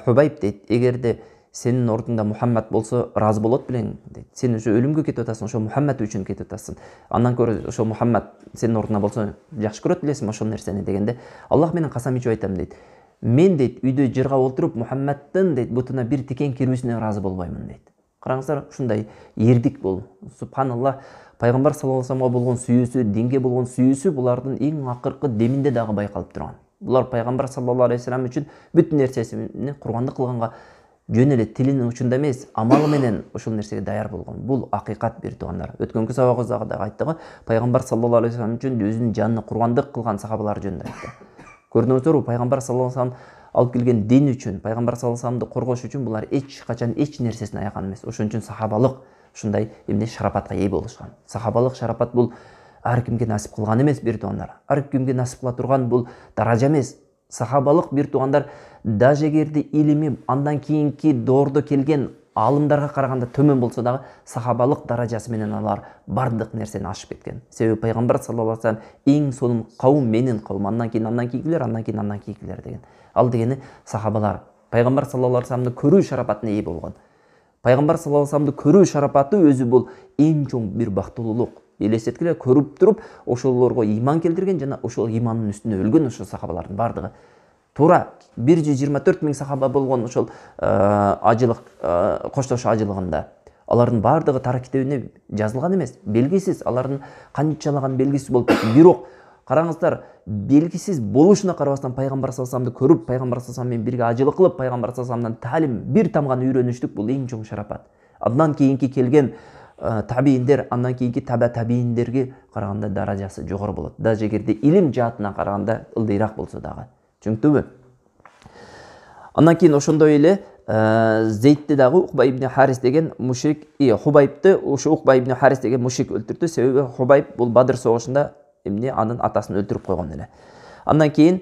Хубайб" дейт, "эгерде сенин ордуңда Мухаммад болсо ыраазы болот белең" дейт. "Сен уже өлүмгө кетип атасың, ошо Мухаммад үчүн кетип атасың. Андан көрө ошо Мухаммад сенин ордуңда болсо жакшы көрөт белесиңби ошол нерсени" дегенде, "Аллах менен касам ичип айтам" дейт. "Мен" дейт, "үйдө жыргап отуруп Мухаммаддын" дейт, "бутуна бир тикен кирүүсүнө ыраазы болбоймун" дейт. Караңыздар, ушундай эрдик бул. Субханаллах, пайгамбар саллаллаху алейхи вассаламга болгон сүйүүсү, динге болгон сүйүүсү булардын эң акыркы деминде дагы байкалып турган. Булар пайгамбар саллаллаху алейхи вассалам үчүн бүтүн нерсесин курбандык кылганга жөн эле тилинин учунда эмес, амалы менен ошол нерсеге даяр болгон. Бул акыйкат, бир туугандар. Өткөнкү сабагыбызда дагы айттык, пайгамбар саллаллаху алейхи вассалам үчүн өзүнүн жанын курбандык кылган сахабалар жөнүндө айтты. Көрдүңүздөрбү, пайгамбар саллаллаху алейхи вассалам алып келген дин үчүн, пайгамбар саллаллаху алейхи вассаламды коргош үчүн булар эч качан эч нерсесин аяган эмес. Ошон үчүн сахабалык ушундай эмне шарапатка ээ болушкан. Сахабалык шарапат бул ар кимге насип кылган эмес, бир туугандар. Ар кимге насип кыла турган бул даража эмес. Сахабалык, бир туугандар, даже эгерде илими андан кийинки доордо келген алымдарга караганда төмөн болсо дагы, сахабалык даражасы менен алар бардык нерсени ашып кеткен. Себеби пайгамбар саллаллаху алейхи вассалам эң сонун кавым менин кавым, андан кийинкилер, андан кийинкилер деген. Ал дегени сахабалар пайгамбар саллаллаху алейхи вассаламды көрүү шарапатына ээ болгон. пайгамбар саллаллаху алейхи вассаламды көрүү шарапаты өзү бул эң чоң бир бактылуулук. Элестеткиле, көрүп туруп ошолорго иман келтирген жана ошол имандын үстүнө өлгөн ошол сахабалардын бардыгы. Туура 124 миң сахаба болгон ошол ажылык коштошуу ажылыгында алардын бардыгы тарых китебине жазылган эмес, белгисиз, алардын канчалаган белгисиз болуп кетти. Бирок караңыздар, белгисиз болушуна карабастан пайгамбар саллаллаху алейхи вассаламды көрүп, пайгамбар саллаллаху алейхи вассаламен бирге ажылык кылып, пайгамбар саллаллаху алейхи вассаламдан талим, бир тамганы үйрөнүштүк бул эң чоң шарапат. Андан кийинки келген табииндер, андан кийинки табииндерге караганда даражасы жогору болот. Даже эгерде илим жаатынан караганда ылдыйраак болсо дагы. Түшүнүктүбү? Андан кийин ошондой эле Зейдти дагы Уқба ибн Харис деген мушрик, Хубайбты ошо Уқба ибн Харис деген мушрик өлтүрдү. Себеби Хубайб бул Бадыр согушунда анын атасын өлтүрүп койгон эле. Андан кийин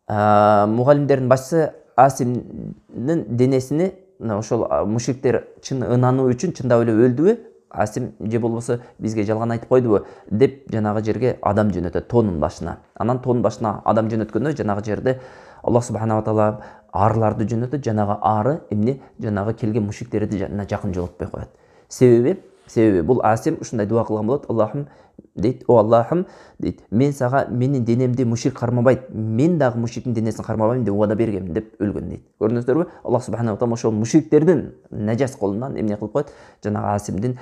мугалимдердин башчысы Асимдин денесини ошол мушриктер чын ынануу үчүн чындап эле өлдүбү? Асим же болбосо бизге жалган айтып койдубу деп жанагы жерге адам жөнөтөт, тоонун башына. Анан тоонун башына адам жөнөткөндө жанагы жерде Аллах субханала таала арларды жөнөтөт, жанагы ары эмне жанагы келген мушриктерди жакын жолотпой коет. Себеби бул Асим ушундай дуа кылган болот. Аллахым дейт, о Аллахым дейт, мен сага менин денемди мушрик кармабайт, мен дагы мушриктин денесин кармабайм деп убада бергем деп өлгөн дейт. Көрдүңүздөрбү? Аллах субханала таала ошол мушриктердин нажас колунан эмне кылып коет? Жанагы Асимдин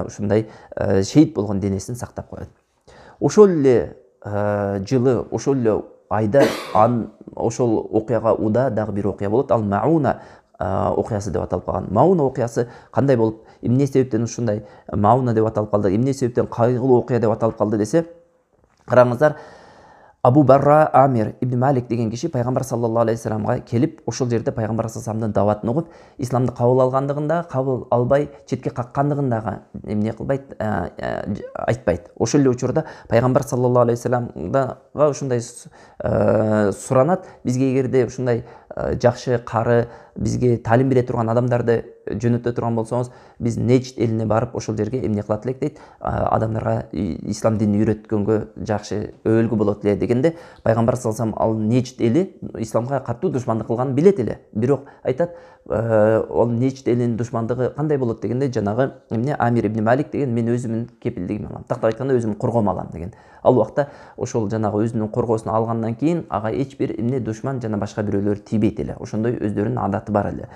ушундай шейит болгон денесин сактап коет. Ошол эле жылы, ошол эле айда ошол окуяга уда дагы бир окуя болот. Ал Мауна окуясы деп аталып калган. Мауна окуясы кандай болуп, эмне себептен ушундай Мауна деп аталып калды, эмне себептен кайгылуу окуя деп аталып калды десе, караңыздар, Абу Барра Амир ибн Малик деген киши пайгамбар саллаллаху алейхи вассаламга келип, ошол жерде пайгамбар саллаллаху алейхи вассаламдын даватын угуп, исламды кабыл алгандыгында, кабыл албай четке каккандыгындагы эмне кылбайт, айтпайт. Ошол эле учурда пайгамбар саллаллаху алейхи вассаламга ушундай суранат, бизге эгерде ушундай жакшы кары, бизге талим бере турган адамдарды жөнөтө турган болсоңуз, биз Нечт элине барып ошол жерге эмне кылат элек дейт, адамдарга ислам динин үйрөткөнгө жакшы өбөлгү болот эле дегенде, пайгамбар саллаллаху алейхи вассалам ал Нечт эли исламга катуу душмандык кылганын билет эле. Бирок айтат, ол Нечт элинин душмандыгы кандай болот дегенде, жанагы эмне Амир ибн Малик деген мен өзүмдүн кепилдигиме алам, тактап айтканда өзүмдүн коргоомо алам деген. Ал убакта ошол жанагы өзүнүн коргоосуна алгандан кийин ага эч бир эмне душман жана башка бирөөлөр тийбейт эле. Ошондой өздөрүнүн адаты бар эле.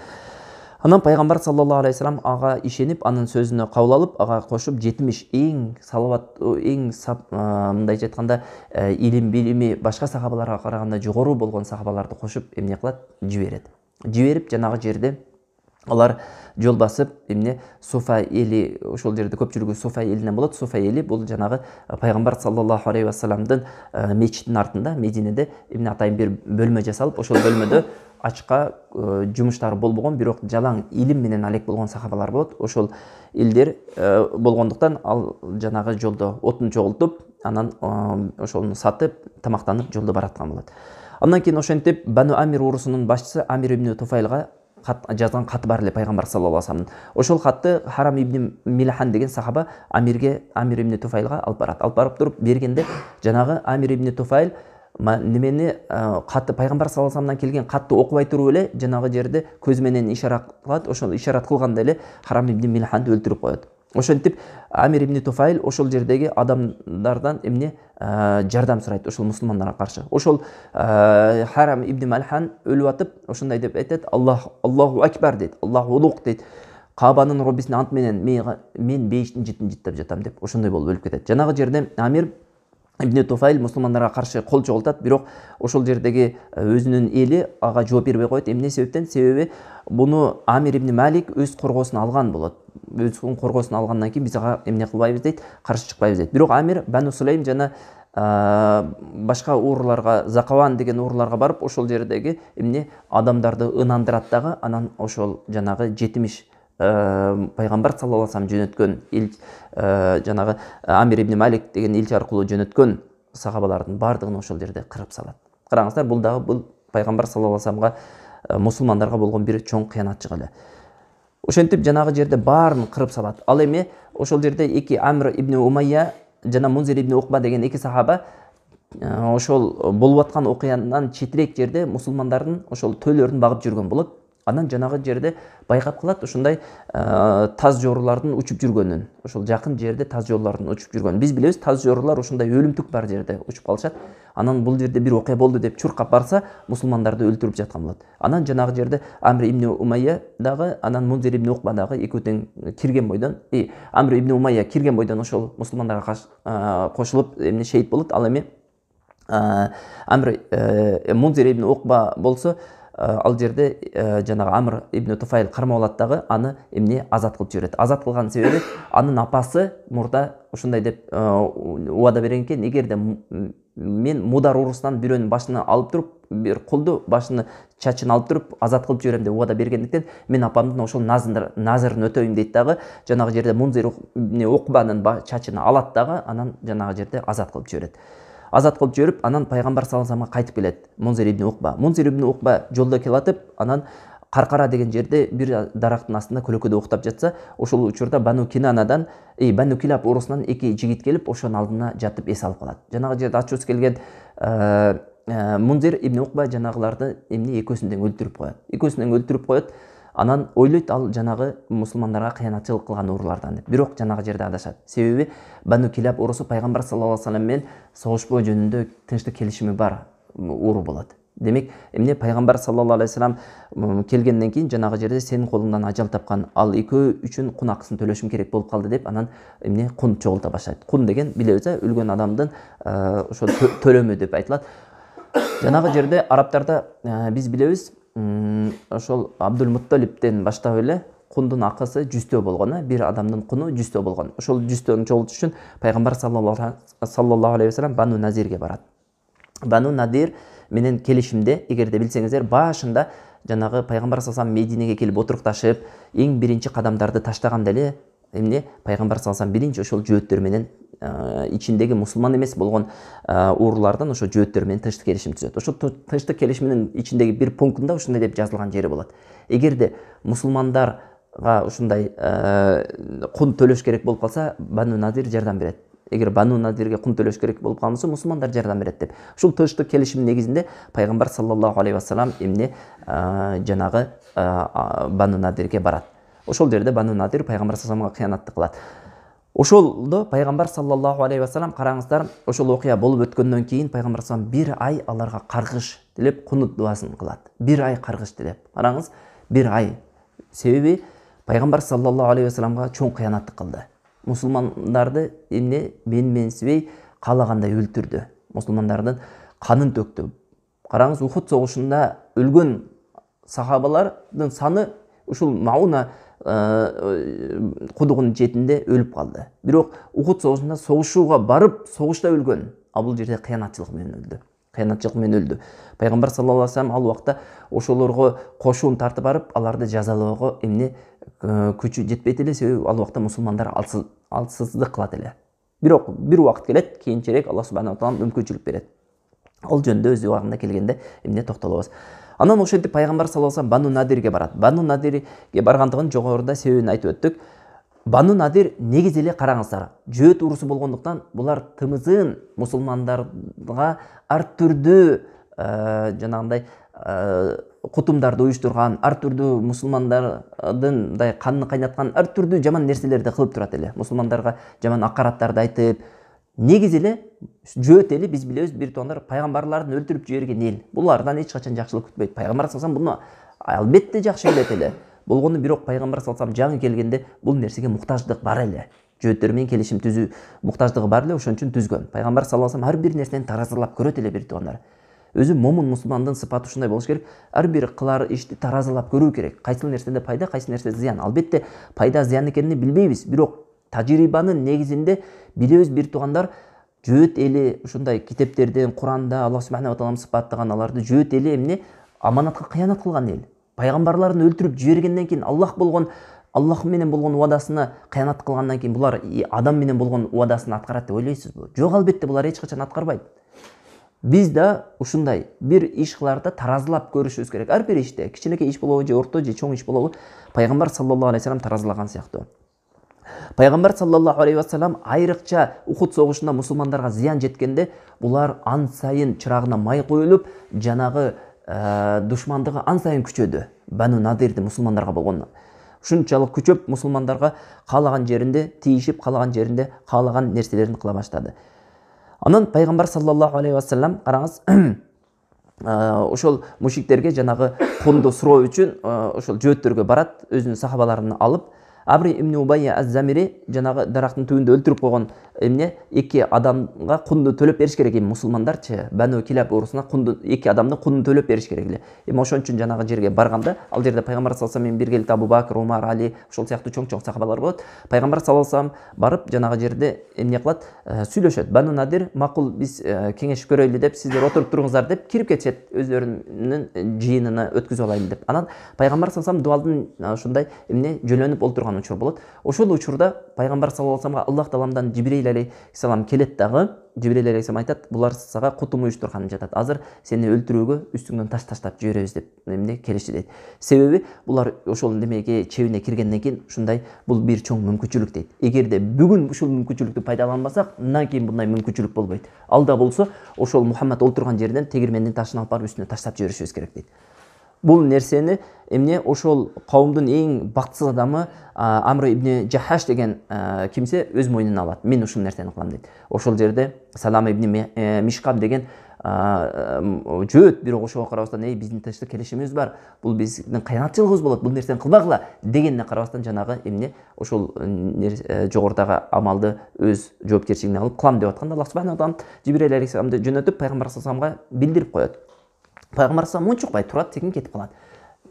Анан пайгамбар саллаллаху алейхи вассалам ага ишенип, анын сөзүнө кабыл алып, ага кошуп 70 эң салават, мындайча айтканда илим билими башка сахабаларга караганда жогору болгон сахабаларды кошуп эмне кылат? Жиберип жанагы жерде алар жол басып, эмне Суфа эли, ошол жерде көпчүлүгү Суфа элинен болот. Суфа эли бул жанагы пайгамбар саллаллаху алейхи вассаламдын мечитинин артында, Мединеде эмне атайын бир бөлмө жасалып, ошол бөлмөдө ачка жумуштары болбогон, бирок жалаң илим менен алек болгон сахабалар болот. Ошол элдер болгондуктан ал жанагы жолдо отун чогултуп, анан ошону сатып, тамактанып жолдо бараткан болот. Андан кийин ошентип Бану Амир урусунун башчысы Амир ибн Туфайлга жазган каты бар эле пайгамбар саллаллаху алейхи вассаламдын. Ошол катты Харам ибн Милхан деген сахаба Амир ибн Туфайлга алып барат. Алып барып туруп бергенде, жанагы Амир ибн Туфайл немени катты пайгамбар саллаллаху алейхи вассаламдан келген катты окубай туруп эле жанагы жерде көз менен ишарат кылат. Ошол ишарат кылганда эле Харам ибн Милханды өлтүрүп коет. Ошентип Амир ибн Туфайл ошол жердеги адамдардан эмне жардам сурайт, ошол мусулмандарга каршы. Ошол Харам ибн Милхан өлүп атып, ошондой деп айтат: Аллаху акбар дейт, Аллаху улук дейт. Кабанын роббисине ант менен мен бейиштин житин життеп жатам деп ошондой болуп өлүп кетет. Жанагы жерде Амир ибн Туфайл мусулмандарга каршы кол чогултат, бирок ошол жердеги өзүнүн эли ага жооп бербей коет. Эмне себептен? Себеби буну Амир ибн Малик өз коргоосуна алган болот. Өзүнүн коргоосуна алгандан кийин биз ага эмне кылбайбыз дейт, каршы чыкпайбыз дейт. Бирок Амир Бану Сулейм жана башка урларга, Закаван деген урларга барып, ошол жердеги эмне адамдарды ынандырат дагы, анан ошол жанагы 70 пайгамбар саллаллаху алейхи вассалам жөнөткөн жанагы Амир ибн Малик деген элчи аркылуу жөнөткөн сахабалардын бардыгын ошол жерде кырып салат. Караңыздар, бул дагы бул пайгамбар саллаллаху алейхи вассаламга, мусулмандарга болгон бир чоң кыянатчылык эле. Ошентип жанагы жерде баарын кырып салат. Ал эми ошол жерде эки Амр ибн Умайя жана Мунзир ибн Уқба деген эки сахаба ошол болуп аткан окуяндан четирээк жерде мусулмандардын ошол төөлөрүн багып жүргөн болот. Анан жанагы жерде байкап калат ушундай таз жоорулардын учуп жүргөнүн, ошол жакын жерде таз жоорулардын учуп жүргөнүн. Биз билебиз, таз жоорулар ушундай өлүмтүк бар жерде учуп калышат. Анан бул жерде бир окуя болду деп чуркап барса, мусулмандарды өлтүрүп жаткан болот. Анан жанагы жерде Амр ибн Умайя дагы, анан Мунзир ибн Укба дагы экөө тең кирген бойдон, Амр ибн Умайя кирген бойдон ошол мусулмандарга кошулуп эмне шейит болот. Ал эми Мунзир ибн Укба болсо, ал жерде жанагы Амр ибн Туфайл кармап алат дагы, аны эмне азат кылып жиберет. Азат кылган себеби анын апасы мурда ушундай деп убада берген экен: эгерде мен Мудар урусунан бирөөнүн башын алып туруп, бир кулду башыны чачын алып туруп азат кылып жиберем деп убада бергендиктен мен апамдын ошол назырын өтөйм дейт дагы. Жанагы жерде Мунзир ибн Укбанын чачын алат дагы, анан жанагы жерде азат кылып жиберет. Азат кылып жиберип, анан пайгамбар саллаллаху алейхи вассаламга кайтып келет Мунзир ибн Укба. Мунзир ибн Укба жолдо келатып, анан Каркара деген жерде бир дарактын астында көлөкөдө уктап жатса, ошол учурда Бану Кинанадан, Бану Килаб урусунан эки жигит келип, ошонун алдына жатып эс алып калат. Жанагы жерде ачуусу келген Мунзир ибн Укба жанагыларды эмне экөөсүн тең өлтүрүп коет. Экөөсүн тең өлтүрүп коет. Анан ойлойт, ал жанагы мусулмандарга кыянатчылык кылган уруулардан деп. Бирок жанагы жерде адашат. Себеби Бану Килаб урусу пайгамбар саллаллаху алейхи вассалам менен согушпоо жөнүндө тынчтык келишими бар уруу болот. Демек, эмне пайгамбар саллаллаху алейхи вассалам келгенден кийин жанагы жерде сенин колуңдан ажал тапкан, ал экөө үчүн кун акысын төлөшүм керек болуп калды деп, анан эмне кун чогулта баштайт. Кун деген билебиз, өлгөн адамдын ошол төлөмү деп айтылат. Жанагы жерде арабтарда биз билебиз, ошол Абдул Мутталиптен баштап эле кундун акысы 100 болгон, бир адамдын куну 100 болгон. Ошол 100 чогултуш үчүн пайгамбар саллаллаху алейхи вассалам Бану Назирге барат. Бану Надир менен келишимде, эгерде билсеңиздер, башында жанагы пайгамбар саллаллаху алейхи вассалам Мединеге келип отурукташып, эң биринчи кадамдарды таштаганда эле эмне пайгамбар саллаллаху алейхи вассалам биринчи ошол жөөттөр менен ичиндеги мусулман эмес болгон уруулардан ошо жөөттөр менен тынчтык келишим түзөт. Ошол тынчтык келишиминин ичиндеги бир пунктунда ушундай деп жазылган жери болот: эгерде мусулмандарга ушундай кун төлөш керек болуп калса, Бану Надир жардам берет. Эгер Бану Надирге кун төлөш керек болуп калса, мусулмандар жардам берет деп. Ушул тынчтык келишимдин негизинде пайгамбар саллаллаху алейхи вассалам эмне жанагы Бану Надирге барат. Ошол жерде Бану Надир пайгамбар саллаллаху алейхи вассаламга кыянаттык кылат. Ошолдо пайгамбар саллаллаху алейхи вассалам, караңыздар, ошол окуя болуп өткөндөн кийин пайгамбар саллаллаху алейхи вассалам 1 ай аларга каргыш тилеп кунут дуасын кылат. 1 ай каргыш тилеп. Караңыз, 1 ай. Себеби пайгамбар саллаллаху алейхи вассаламга чоң кыянаттык кылды. Мусулмандарды эмне менсибей каалагандай өлтүрдү. Мусулмандардын канын төктү. Караңыз, Ухуд согушунда өлгөн сахабалардын саны ушул Мауна кудугунун четинде өлүп калды. Бирок Ухуд согушунда согушууга барып, согушта өлгөн. А бул жерде кыянатчылык менен өлдү. Кыянатчылык менен өлдү. Пайгамбар саллаллаху алейхи вассалам ал убакта ошолорго кошуун тартып барып, аларды жазалоого эмне күчү жетпейт эле, себеби ал убакта мусулмандар алсыздык кылат эле. Бирок бир убакыт келет, кийинчерээк Аллах субханаху ва таала мүмкүнчүлүк берет. Ал жөнүндө өз убагында келгенде эмне токтолобуз. Анан ошентип пайгамбар саллаллаху алейхи вассалам Бану Надирге барат. Бану Надирге баргандыгын жогоруда себебин айтып өттүк. Бану Надир негизи эле, караңыздар, жөөт урусу болгондуктан булар тымызын мусулмандарга ар түрдүү жанагындай кутумдарды уюштурган, ар түрдүү мусулмандардын мындай канын кайнаткан ар түрдүү жаман нерселерди кылып турат эле. Мусулмандарга жаман акараттарды айтып, негизи эле жөөт эли, биз билебиз, бир туугандар, пайгамбарлардын өлтүрүп жиберген эл. Булардан эч качан жакшылык күтпөйт. Пайгамбар саллаллаху алейхи вассалам буну албетте жакшы билет эле. Болгону бирок пайгамбар саллаллаху алейхи вассалам жагы келгенде бул нерсеге муктаждык бар эле. Жөөттөр менен келишим түзүү муктаждыгы бар эле, ошон үчүн түзгөн. Пайгамбар саллаллаху алейхи вассалам ар бир нерсени таразылап көрөт эле, бир туугандар. Өзү момун мусулмандын сыпаты ушундай болуш керек. Ар бир кылар ишти таразылап көрүү керек. Кайсы нерседе пайда, кайсы нерседе зыян. Албетте пайда зыян экенин билбейбиз, бирок тажрыйбанын негизинде билебиз, бир туугандар. Жөөт эли ушундай китептерден, Куранда Аллах субханаху ва таала сыпаттаган, аларды жөөт эли эмне аманатка кыянат кылган эл. Пайгамбарларын өлтүрүп жибергенден кийин, Аллах менен болгон убадасына кыянат кылгандан кийин булар адам менен болгон убадасын аткарат деп ойлойсузбу? Жок, албетте булар эч качан аткарбайт. Биз да ушундай бир иш кыларда таразылап көрүшүбүз керек. Ар бир иште, кичинекей иш болобу же орто же чоң иш болобу, пайгамбар саллаллаху алейхи вассалам таразылаган сыяктуу. Пайгамбар саллаллаху алейхи вассалам айрыкча Ухуд согушунда мусулмандарга зыян жеткенде, булар ан сайын чырагына май коюлуп, жанагы душмандыгы ан сайын күчөдү. Бану Надирди мусулмандарга болгон ушунчалык күчөп, мусулмандарга каалаган жеринде тийишип, каалаган жеринде каалаган нерселерин кыла баштады. Анан пайгамбар саллаллаху алейхи вассалам караңыз, ошол мушриктерге жанагы кунду суроо үчүн ошол жөөттөргө барат, өзүнүн сахабаларын алып, Абри ибн Убайя аз-Замири жанагы дарактын түбүндө өлтүрүп койгон эки адамга кунду төлөп бериш керек эми мусулмандарчы. Бану Килаб урусуна кунду эки адамдын кунун төлөп бериш керек эле. Эми ошон үчүн жанагы жерге барганда, ал жерде пайгамбар саллаллаху алейхи вассалам менен биргеликте Абу Бакр, Умар, Али, ошол сыяктуу чоң-чоң сахабалар болот. Пайгамбар саллаллаху алейхи вассалам барып жанагы жерде эмне кылат? Сүйлөшөт. Бану Надир макул биз кеңешип көрөлү деп, сиздер отуруп туруңуздар деп кирип кетишет, өзлөрүнүн жыйынына өткүзүп алайын деп. Анан пайгамбар саллаллаху алейхи вассалам дуалдын ушундай жөлөнүп олтурган учур болот. Ошол учурда пайгамбар саллаллаху алейхи вассаламга Аллах таламдан Жибрил алейхиссалам келет дагы. Жибрил алейхиссалам айтат: "Булар сага кутум уюштурган жатат. Азыр сени өлтүрүүгө үстүңдөн таш таштап жиберебиз" деп келишти дейт. Себеби булар ошол немеге чебине киргенден кийин ушундай бул бир чоң мүмкүнчүлүк дейт. Эгерде бүгүн ушул мүмкүнчүлүктү пайдаланбасак, андан кийин мындай мүмкүнчүлүк болбойт. Алда болсо ошол Мухаммад олтурган жерден тегирмендин ташын алып барып үстүнө таштап жиберишибиз керек дейт. Бул нерсени ошол кавымдын эң бактсыз адамы Амр ибн Жахаш деген кимсе өз мойнуна алат. Мен ушул нерсени кылам дейт. Ошол жерде Салама ибн Мишкаб деген жөөт бирок ошого карабастан биздин тынчтык келишимибиз бар. Бул биздин кыянатчылыгыбыз болот. Бул нерсени кылбагыла дегенине карабастан жанагы ошол жогорудагы амалды өз жоопкерчилигине алып кылам деп атканда Аллах субханаху ва таала Жибрил алейхиссаламды жөнөтүп пайгамбар саллаллаху алейхи вассаламга билдирип коет. Пайгамбар саллаллаху алейхи вассалам унчукпай турат, тегин кетип калат.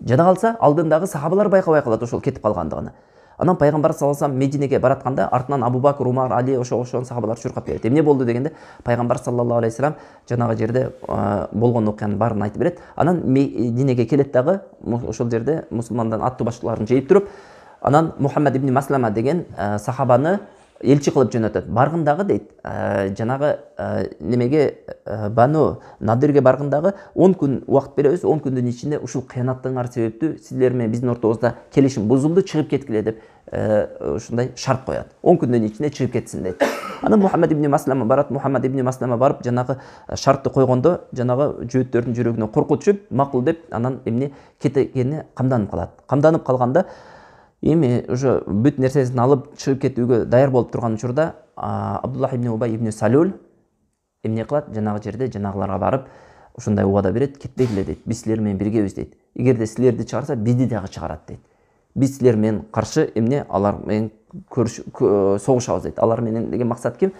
Жада калса алдындагы сахабалар байкабай калат ошол кетип калгандыгын. Анан пайгамбар саллаллаху алейхи вассалам Мединеге баратканда артынан Абу Бакр, Умар, Али ошол сахабалар чуркап берет. Эмне болду дегенде пайгамбар саллаллаху алейхи вассалам жанагы жерде болгон окуянын баарын айтып берет. Анан Мединеге келет дагы ошол жерде мусулмандан аттуу башчыларын жейип туруп, анан Мухаммад ибн Маслама деген сахабаны элчи кылып жөнөтөт. Баргындагы дейт, жанагы немеге Бану Надирге баргындагы 10 күн убакыт беребиз, 10 күндүн ичинде ушул кыянаттыгыңар себептүү силер менен биздин ортобузда келишим бузулду, чыгып кеткиле деп ушундай шарт коет. 10 күндүн ичинде чыгып кетсин дейт. Анан Мухаммад ибн Маслама барат. Мухаммад ибн Маслама барып жанагы шартты койгондо жанагы жөөттөрдүн жүрөгүнө коркут түшүп, макул деп анан кеткени камданып калат. Камданып калганда эми уже бүт нерсесин алып чыгып кетүүгө даяр болуп турган учурда Абдуллах ибн Убай ибн Салюл эмне кылат? Жанагы жерде жанагыларга барып ушундай убада берет: "Кетпегиле" дейт. "Биз силер менен биргебиз" дейт. "Эгерде силерди чыгарса, бизди дагы чыгарат" дейт. "Биз силер менен каршы алар менен согушабыз" дейт. Алар менен деген максат ким?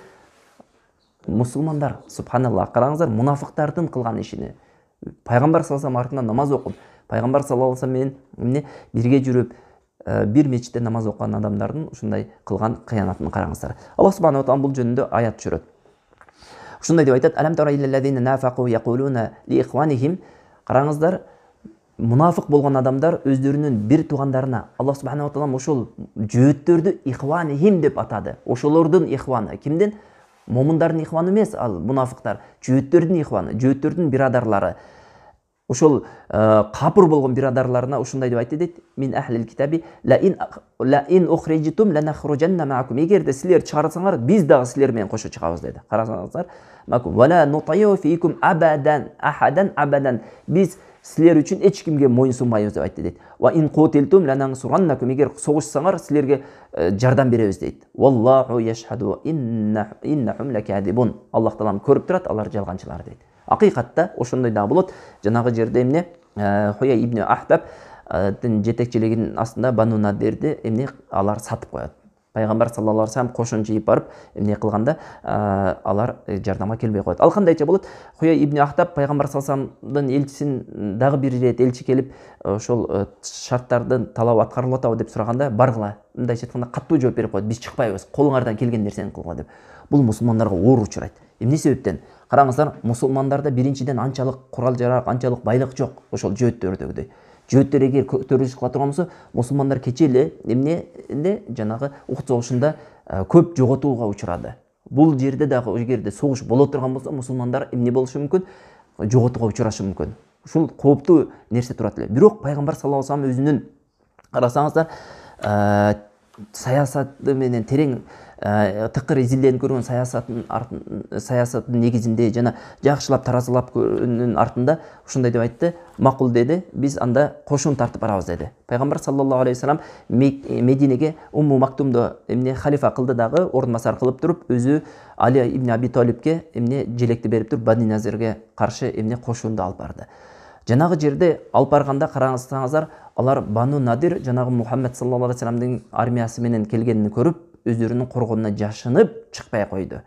Мусулмандар. Субханаллах, караңыздар, мунафыктардын кылган ишини. Пайгамбар саллаллаху алейхи артынан намаз окуп, пайгамбар саллаллаху алейхи менен бирге жүрүп, бир мечитте намаз окуган адамдардын ушундай кылган кыянатын караңыздар. Аллах субханаху ва таала бул жөнүндө аят түшүрөт. Ушундай деп айтат: "Алам тара иллаллазина нафaqu yaquluna li ikhwanihim". Караңыздар, мунафык болгон адамдар өздөрүнүн бир туугандарына, Аллах субханаху ва таала ошол жөөттөрдү ихванихим деп атады. Ошолордун ихваны. Кимдин? Момундардын ихваны эмес, ал мунафыктар, жөөттөрдүн ихваны, жөөттөрдүн бирадарлары. Ошол капыр болгон бирадарларына ушундай деп айтты дейт: "Мин ахлил китаби ла ин ухрижтум ланахружанна маакум". Эгерде силер чыгарсаңар, биз дагы силер менен кошо чыгабыз деди. Карасаңыздар, макум вала нутайю фикум абадан ахадан абадан. Биз силер үчүн эч кимге моюн сунбайбыз деп айтты дейт. Ва ин кутилтум ланансураннакум. Эгер согушсаңар, силерге жардам беребиз дейт. Валлаху яшхаду иннахум лакадибун. Аллах таалам көрүп турат, алар жалганчылар дейт. Акыйкатта ошондой да болот. Жанагы жерде Хуя ибн Ахбабдын жетекчилигинин астында Бану Надирди алар сатып коет. Пайгамбар саллаллаху алейхи вассалам кошун жыйып барып кылганда алар жардамга келбей коет. Ал кандайча болот? Хуя ибн Ахбаб пайгамбар саллаллаху алейхи вассаламдын элчисин дагы бир ирет элчи келип ошол шарттардын талабы аткарылып атабы деп сураганда, баргыла. Мындайча айтканда каттуу жооп берип коет: "Биз чыкпайбыз, колуңардан келген нерсени кылгыла" деп. Бул мусулмандарга оор учурайт. Эмне себептен? Караңыздар, мусулмандарда биринчиден анчалык курал жарак, анчалык байлык жок, ошол жөөттөрдөгүдөй. Жөөттөр эгер көтөрүлүш кыла турган болсо, мусулмандар кече эле жанагы Ухуд согушунда көп жоготууга учурады. Бул жерде дагы эгерде согуш боло турган болсо, мусулмандар эмне болушу мүмкүн? Жоготууга учурашы мүмкүн. Ушул кооптуу нерсе турат эле. Бирок пайгамбар саллаллаху алейхи вассалам өзүнүн карасаңыздар саясаты менен терең тыкыр изилденip көргөн саясаттын негизинде жана жакшылап таразылап көргөнүн артында ушундай деп айтты: макул деди, биз анда кошун тартып барабыз деди. Пайгамбар саллаллаху алейхи вассалам Мединеге Умму Мактумду халифа кылды дагы, орун басар кылып туруп, өзү Али ибн Аби Талибке желекти берип туруп, Бани Назирге каршы кошунду алып барды. Жанагы жерде алып барганда караңыздар, алар Бану Надир жанагы Мухаммед саллаллаху алейхи вассаламдын армиясы менен келгенин көрүп, өздөрүнүн коргонуна жашынып чыкпай койду.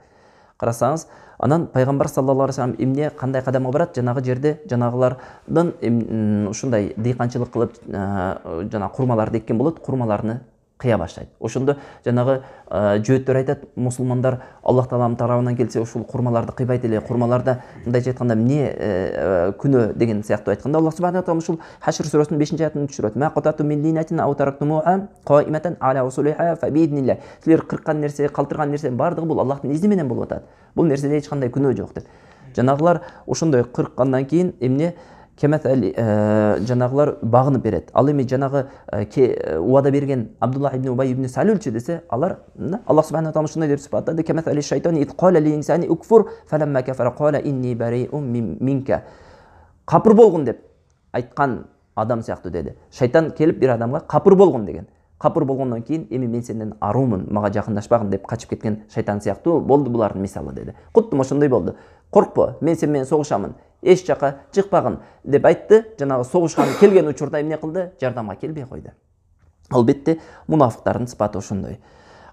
Карасаңыз, анан пайгамбар саллаллаху алейхи вассалам эмне кандай кадамга барат? Жанагы жерде жанагылардын ушундай дыйканчылык кылып жана курмаларды эккен болот, курмаларны кыя баштайт. Ошондо жанагы жөөттөр айтат: мусулмандар Аллах Тааланын тарабынан келсе ушул курмаларды кыйбайт эле. Курмаларда мындайча айтканда эмне күнөө деген сыяктуу айтканда, Аллах субханаху ва таала ушул Хашр сүрөсүнүн 5-аятында түшүрөт: "Ма катату мин линатин ау тарактумуха qaimatan ala usuliha fa bi'idnillah." Силер кырккан нерсе, калтырган нерсенин бардыгы бул Аллахтын изни менен болуп атат. Бул нерседе эч кандай күнөө жок деп. Жанагылар ошондой кырккандан кийин эмне жанагылар багынып берет. Ал эми жанагы убада берген Абдуллах ибн Убай ибн Салулчу десе, алар Аллах субханаху ва таала ушундай деп сыпаттады: "Камасали шайтани ид кала лил инсани укфур фаламма кафара кала инни бариун минка." Капыр болгон деп айткан адам сыяктуу деди. Шайтан келип бир адамга капыр болгон деген. Капыр болгондон кийин эми мен сенден аруумун, мага жакындашпагын деп качып кеткен шайтан сыяктуу болду булардын мисалы деди. Куттум ошондой болду. Коркпо, мен сен менен согушамын, эч жака чыкпагын деп айтты. Жанагы согушкан келген учурда эмне кылды? Жардамга келбей койду. Албетте мунафыктардын сыпаты ошондой.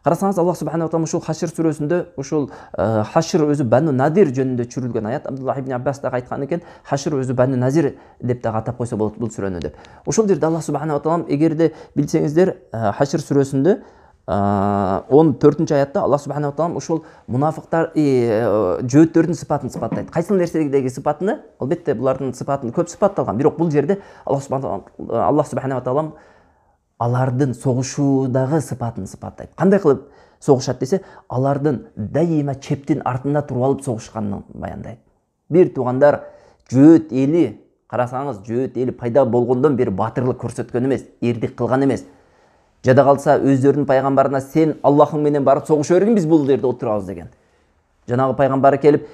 Карасаңыз, Аллах субханаху ва таала ушул Хашр сүрөсүндө ушул Хашр өзү Бану Надир жөнүндө түшүрүлгөн аят. Абдуллах ибн Аббас да айткан экен, Хашр өзү Бану Назир деп да атап койсо болот бул сүрөнү деп. Ошол жерде Аллах субханаху ва таала, эгерде билсеңиздер, Хашр сүрөсүндө 14-аятта Аллах субханаху ва таала ушул мунафыктар жөөттөрдүн сыпатын сыпаттайт. Кайсыл нерседеги сыпатыны? Албетте булардын сыпатын көп сыпатталган. Бирок бул жерде Аллах субханаху ва таала алардын согушуудагы сыпатын сыпаттайт. Кандай кылып согушат десе, алардын дайыма чептин артында туруп алып согушканын баяндайт. Бир туугандар, жөөт эли, карасаңыз, жөөт эли пайда болгондон бери батырлык көрсөткөн эмес, эрдик кылган эмес. Жада калса өздөрүнүн пайгамбарына: "Сен Аллахың менен барып согуша бергин, биз бул жерде отурабыз" деген. Жанагы пайгамбары келип,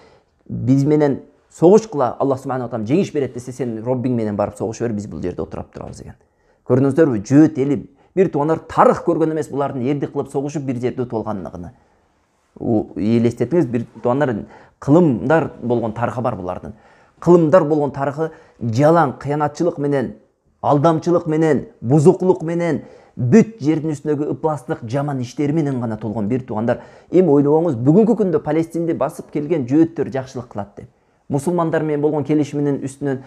"Биз менен согушкыла, Аллах субханаху ва таала жеңиш берет" десе, "Сен Роббиң менен барып согуша бер, биз бул жерде отурап турабыз" деген. Көрдүңүздөрбү? Жөөт эли, бир туугандар тарых көргөн эмес, булардын эрдик кылып согушуп бир жерде болгондугун. Элестетиңиз, бир туугандар кылымдар болгон тарыхы бар булардын. Кылымдар болгон тарыхы жалаң кыянатчылык менен, алдамчылык менен, бузуклук менен, бүт жердин үстүндөгү ыпластык жаман иштери менен гана толгон бир туугандар. Эми ойлобоңуз, бүгүнкү күндө Палестинди басып келген жөөттөр жакшылык кылат деп. Мусулмандар менен болгон келишиминин үстүнөн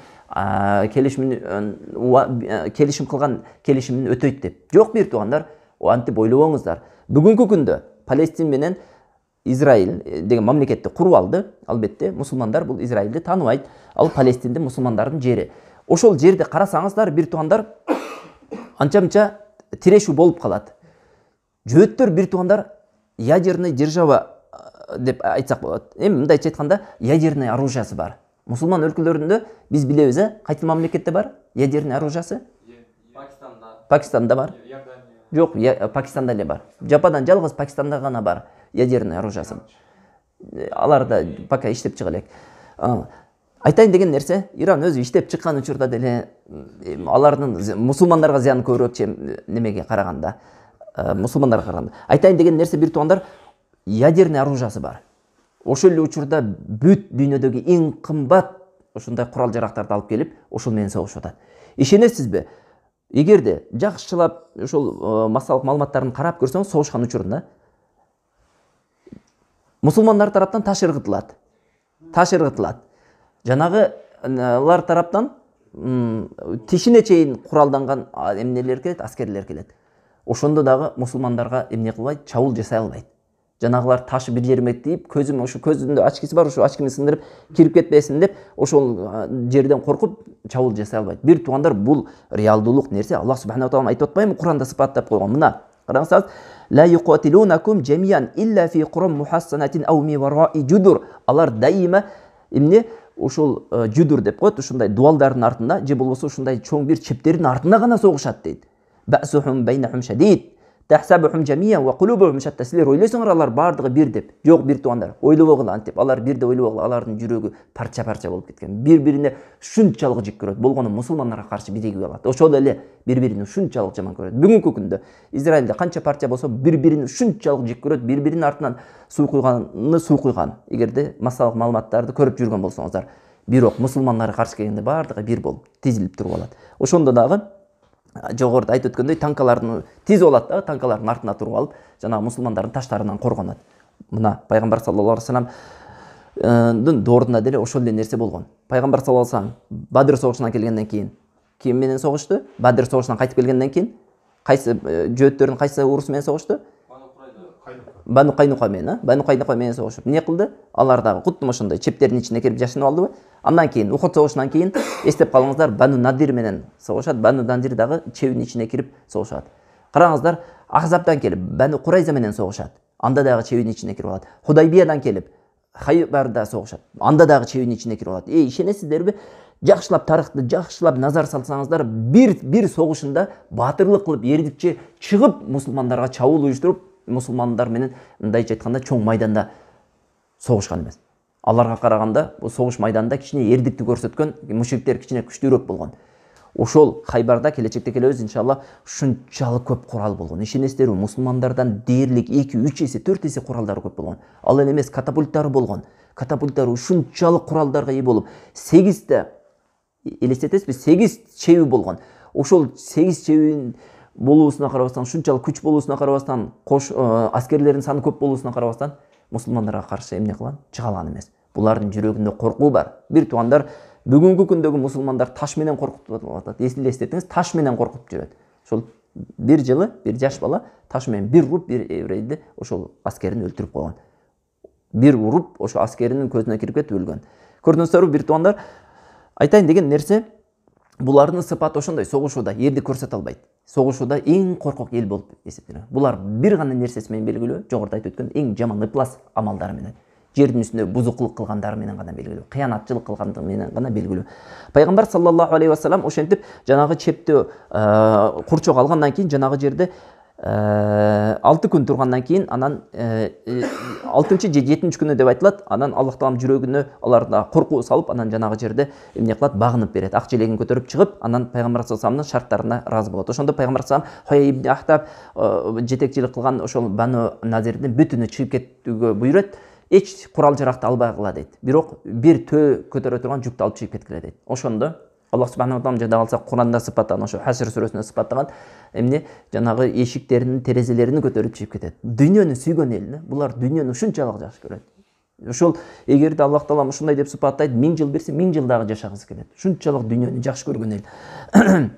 келишим кылган келишимин өтөйт деп. Жок бир туугандар, антип ойлобоңуздар. Бүгүнкү күндө Палестин менен Израиль деген мамлекетти куруп алды. Албетте мусулмандар бул Израилди тааныбайт. Ал Палестинди мусулмандардын жери. Ошол жерде карасаңыздар, бир туугандар, анча-мынча тирешүү болуп калат. Жөөттөр, бир туугандар, ядерный держава деп айтсак болот. Эми мындайча айтканда, ядерный оружиясы бар. Мусулман өлкөлөрүндө биз билебиз, кайсы мамлекетте бар ядерный оружиясы? Пакистанда бар. Жок, Пакистанда эле бар. Жападан жалгыз Пакистанда гана бар ядерный оружиясы. Аларда пока иштеп чыга элек. Айтайын деген нерсе, Иран өзү иштеп чыккан учурда деле алардын мусулмандарга зыяны көбүрөөк немеге караганда, мусулмандарга караганда. Айтайын деген нерсе, бир туугандар, ядерный оружиясы бар. Ошол эле учурда бүт дүйнөдөгү эң кымбат ушундай курал-жарактарды алып келип, ошол менен согушуп атат. Ишенесизби? Эгерде жакшылап ошол массалык маалыматтарын карап көрсөңүз, согушкан учурунда мусулмандар тараптан таш ыргытылат. Жанагылар тараптан тишине чейин куралданган эмнелер келет, аскерлер келет. Ошондо дагы мусулмандарга эмне кылбайт, чабуул жасай албайт. Жанагылар ташы бир жериме тийип, көзүм ошо көзүндө очкиси бар, ошо очкини сындырып кирип кетпесин деп, ошол жерден коркуп чабуул жасай албайт. Бир туугандар, бул реалдуулук нерсе. Аллах субханаху ва таала айтып атпаймынбы, Куранда сыпаттап койгон. Мына, караңыздар, ла юқатилунакум жамиан илля фи qurам мухассанатин ау ми вараи жудур. Алар дайыма эмне ошол жудур деп коет, ушундай дуалдардын артында, же болбосо ушундай чоң бир чептердин артында гана согушат дейт. Бәсухум байнахум шадид. Тахсабухум жамиян ва кулубухум шатта. Силер ойлойсуңар алар бардыгы бир деп. Жок, бир туугандар. Ойлобогула антип. Алар бир деп ойлобогула. Алардын жүрөгү парча-парча болуп кеткен. Бири-бирине ушунчалык жек көрөт. Болгону мусулмандарга каршы биригип алат. Ошол эле бири-бирин ушунчалык жаман көрөт. Бүгүнкү күндө Израилде канча партия болсо бири-бирин ушунчалык жек көрөт. Бири-биринин артынан суу куйган. Эгерде массалык маалыматтарды көрүп жүргөн болсоңуздар, бирок мусулмандарга каршы келгенде бардыгы бир болуп тизилип туруп алат. Ошондо дагы жогоруда айтып өткөндөй танкалардын тизип алат дагы, танкалардын артына туруп алып, жанагы мусулмандардын таштарынан коргонот. Мына пайгамбар саллаллаху алейхи вассаламдын доорунда деле ошол эле нерсе болгон. Пайгамбар саллаллаху алейхи вассалам Бадыр согушунан келгенден кийин ким менен согушту? Бадыр согушунан кайтып келгенден кийин кайсы жөөттөрдүн кайсы урусу менен согушту? Бану Кайнука менен согушуп эмне кылды? Алар дагы куттум ошондой чептердин ичине кирип жашынып алдыбы? Андан кийин Ухуд согушунан кийин эстеп калыңыздар, Бану Надир менен согушат. Бану Надир дагы чебинин ичине кирип согушат. Караңыздар, Ахзабдан келип Бану Курайза менен согушат. Анда дагы чебинин ичине кирип алат. Худайбиядан келип Хайбарда согушат. Анда дагы чебинин ичине кирип алат. Ишенесиздерби? Жакшылап тарыхты, жакшылап назар салсаңыздар, бир согушунда баатырлык кылып, эрдикче чыгып, мусулмандарга чабуул уюштуруп, мусулмандар менен мындайча айтканда чоң майданда согушкан эмес. Аларга караганда бул согуш майданында кичине эрдикти көрсөткөн, мушриктер кичине күчтүүрөөк болгон. Ошол Хайбарда келечекте келебиз иншалла ушунчалык көп курал болгон. Ишенесиздерби, мусулмандардан дээрлик 2-3 эсе, 4 эсе куралдары көп болгон. Ал эле эмес, катапульттары болгон. Катапульттары ушунчалык куралдарга ээ болуп, 8 элестетесизби, 8 чеби болгон. Ошол 8 чебин болуусуна карабастан, ушунчалык күч болуусуна карабастан, аскерлердин саны көп болуусуна карабастан, мусулмандарга каршы эмне кылган? Чыга алган эмес. Булардын жүрөгүндө коркуу бар. Бир туугандар, бүгүнкү күндөгү мусулмандар таш менен коркутуп атат. Эстетиңиз, таш менен коркутуп жүрөт. Ошол бир жылы бир жаш бала таш менен бир уруп бир еврейди ошол аскерин өлтүрүп койгон. Бир уруп ошол аскеринин көзүнө кирип кетип өлгөн. Көрдүңүздөрбү, бир туугандар, айтайын деген нерсе, булардын сыпаты ошондой, согушууда эрди көрсөтө албайт. Согушууда эң коркок эл болуп эсептелет. Булар бир гана нерсеси менен белгилүү, жогоруда айтып өткөн эң жаман ыплас амалдары менен, жердин үстүндө бузукулук кылгандары менен гана белгилүү, кыянатчылык кылгандыгы менен гана белгилүү. Пайгамбар саллаллаху алейхи вассалам ошентип жанагы чепти курчок алгандан кийин жанагы жерде 6 күн тургандан кийин анан 6-чы же 7-чи күнү деп айтылат. Анан Аллах Таалам жүрөгүнө аларда коркуу салып, анан жанагы жерде эмне кылат? Багынып берет. Ак желегин көтөрүп чыгып, анан пайгамбар саллаллаху алейхи вассаламдын шарттарына ыраазы болот. Ошондо пайгамбар саллаллаху алейхи вассалам Хойя ибн Ахтаб жетекчилик кылган ошол Бану Назирдин бүтүнү чыгып кетүүгө буйрат. Эч курал жаракты албагыла дейт. Бирок бир төө көтөрө турган жүктү алып чыгып кеткиле дейт. Ошондо Аллах субханаху ва таала жада калса Куранда сыпаттаган ошо Хашр сүрөсүндө сыпаттаган эмне жанагы эшиктеринин, терезелерин көтөрүп чыгып кетет. Дүйнөнү сүйгөн эл, булар дүйнөнү ушунчалык жакшы көрөт. Ошол эгерде Аллах Таалам ушундай деп сыпаттайт, 1000 жыл берсе 1000 жыл дагы жашагысы келет. Ушунчалык дүйнөнү жакшы көргөн эл.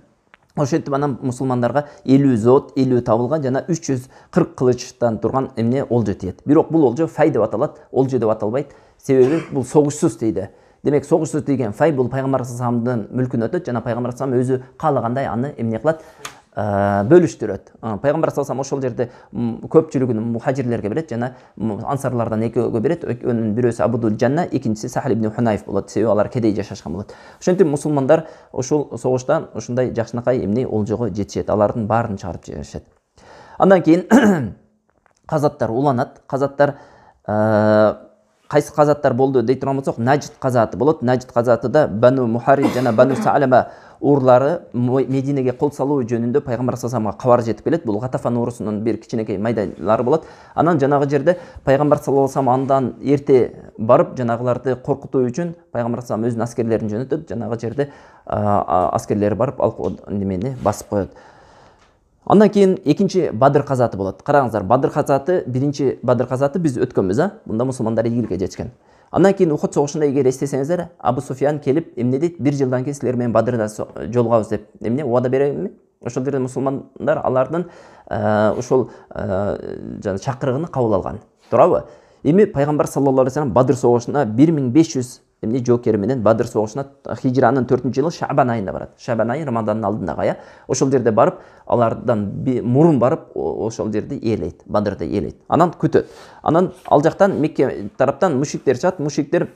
Ошентип анан мусулмандарга 50 зот, 50 табылган жана 340 кылычтан турган эмне олжо тиет. Бирок бул олжо фай деп аталат, олжо деп аталбайт. Себеби бул согушсуз дейди. Демек согушсуз деген фай бул пайгамбар саллаллаху мүлкүнө өтөт жана пайгамбар саллаллаху өзү каалагандай аны эмне кылат? Бөлүштүрөт. Пайгамбар саллаллаху ошол жерде көпчүлүгүн мухажирлерге берет жана ансарлардан экөөгө берет. Өнүн бирөөсү Абудул Жанна, экинчиси Сахл ибн Хунайф болот. Себеби алар кедей жашашкан болот. Ошентип мусулмандар ошол согуштан ушундай жакшынакай эмне олжого жетишет. Алардын баарын чыгарып жиберишет. Андан кийин казаттар уланат. Казаттар кайсы казаттар болду дей турган болсок, Нажд казаты болот. Нажд казатыда Бану Мухаррим жана Бану Саалама урлары Мединеге кол салуу жөнүндө пайгамбар саллаллаху алейхи кабар жетип келет. Бул Гатафан урусунун бир кичинекей майдайлары болот. Анан жанагы жерде пайгамбар саллаллаху алейхи андан эрте барып жанагыларды коркутуу үчүн пайгамбар саллаллаху алейхи аскерлерин жөнөтөт. Жанагы жерде аскерлери барып немени басып коет. Андан кийин экинчи Бадыр казаты болот. Караңыздар, Бадыр казаты, биринчи Бадыр казаты биз өткөнбүз, Мында мусулмандар ийгиликке жетишкен. Андан кийин Ухуд согушунда эгер эстесеңиздер, Абу Суфиян келип эмне дейт? 1 жылдан кийин силер менен Бадырда жолугабыз деп эмне убада беребизби? Ошол жерде мусулмандар алардын ошол жана чакырыгын кабыл алган. Туурабы? Эми пайгамбар саллаллаху алейхи вассалам Бадыр согушуна 1500 эмне жоокери менен Бадыр согушуна хижранын 4-жылы Шабан айында барат. Шабан айы Рамаданын алдындагы, Ошол жерде барып, алардан мурун барып, ошол жерде ээлейт, Бадырда ээлейт. Анан күтөт. Анан ал жактан Мекке тараптан мушриктер чыгат. Мушриктер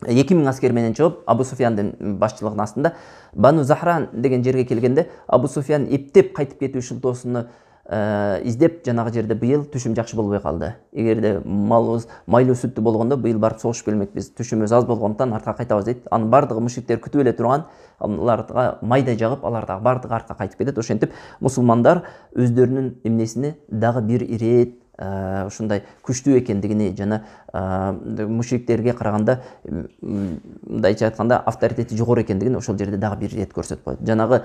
2000 аскер менен чыгып, Абу Суфияндын башчылыгынын астында Бану Захран деген жерге келгенде, Абу Суфиян эптеп кайтып кетүү шылтоосуну издеп жанагы жерде быйыл түшүм жакшы болбой калды. Эгерде малыбыз майлуу сүттүү болгондо быйыл барып согуш келмекпиз. Түшүмүбүз аз болгондуктан артка кайтабыз дейт. Анын бардыгы мушриктер күтүп эле турган, аларга майда жагып, алар дагы бардыгы артка кайтып кетет. Ошентип мусулмандар өздөрүнүн эмнесини дагы бир ирет ушундай күчтүү экендигини жана мушриктерге караганда мындайча айтканда авторитети жогору экендигин ошол жерде дагы бир ирет көрсөтүп коет. Жанагы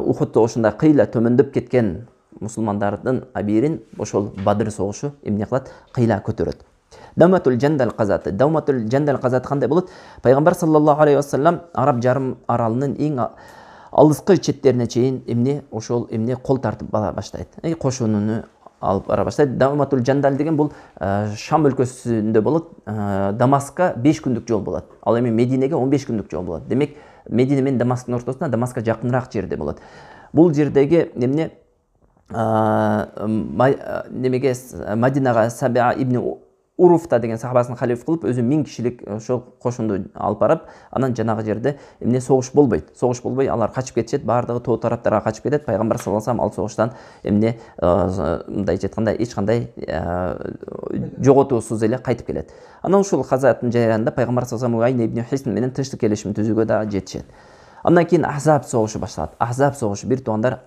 Ухудто ошундай кыйла төмөндөп кеткен мусулмандардын абийирин ошол Бадыр согушу эмне кылат? Кыйла көтөрөт. Давматул Жандал казаты. Давматул Жандал казаты кандай болот? Пайгамбар саллаллаху алейхи вассалам араб жарым аралынын эң алыскы четтерине чейин ошол кол тартып баштайт. Кошунуну алып бара баштайт. Давматул Жандал деген бул Шам өлкөсүндө болот. Дамаска 5 күндүк жол болот. Ал эми Мединеге 15 күндүк жол болот. Демек Медине менен Дамасктын ортосунда Дамаска жакыныраак жерде болот. Бул жердеги немеге Мадинага Сабиа ибн Уруфта деген сахабасын халиф кылып, өзү 1000 кишилик ошол кошунду алып барып, анан жанагы жерде согуш болбойт. Согуш болбой, алар качып кетишет, бардыгы тоо тараптарга качып кетет. Пайгамбар саллаллаху алейхи вассалам ал согуштан мындай айтканда эч кандай жоготуусуз эле кайтып келет. Анан ушул казаттын жараянында Пайгамбар саллаллаху алейхи вассалам Уайн ибн Хисн менен тынчтык келишим түзүүгө да жетишет. Андан кийин Ахзаб согушу башталат. Ахзаб согушу, бир туугандар,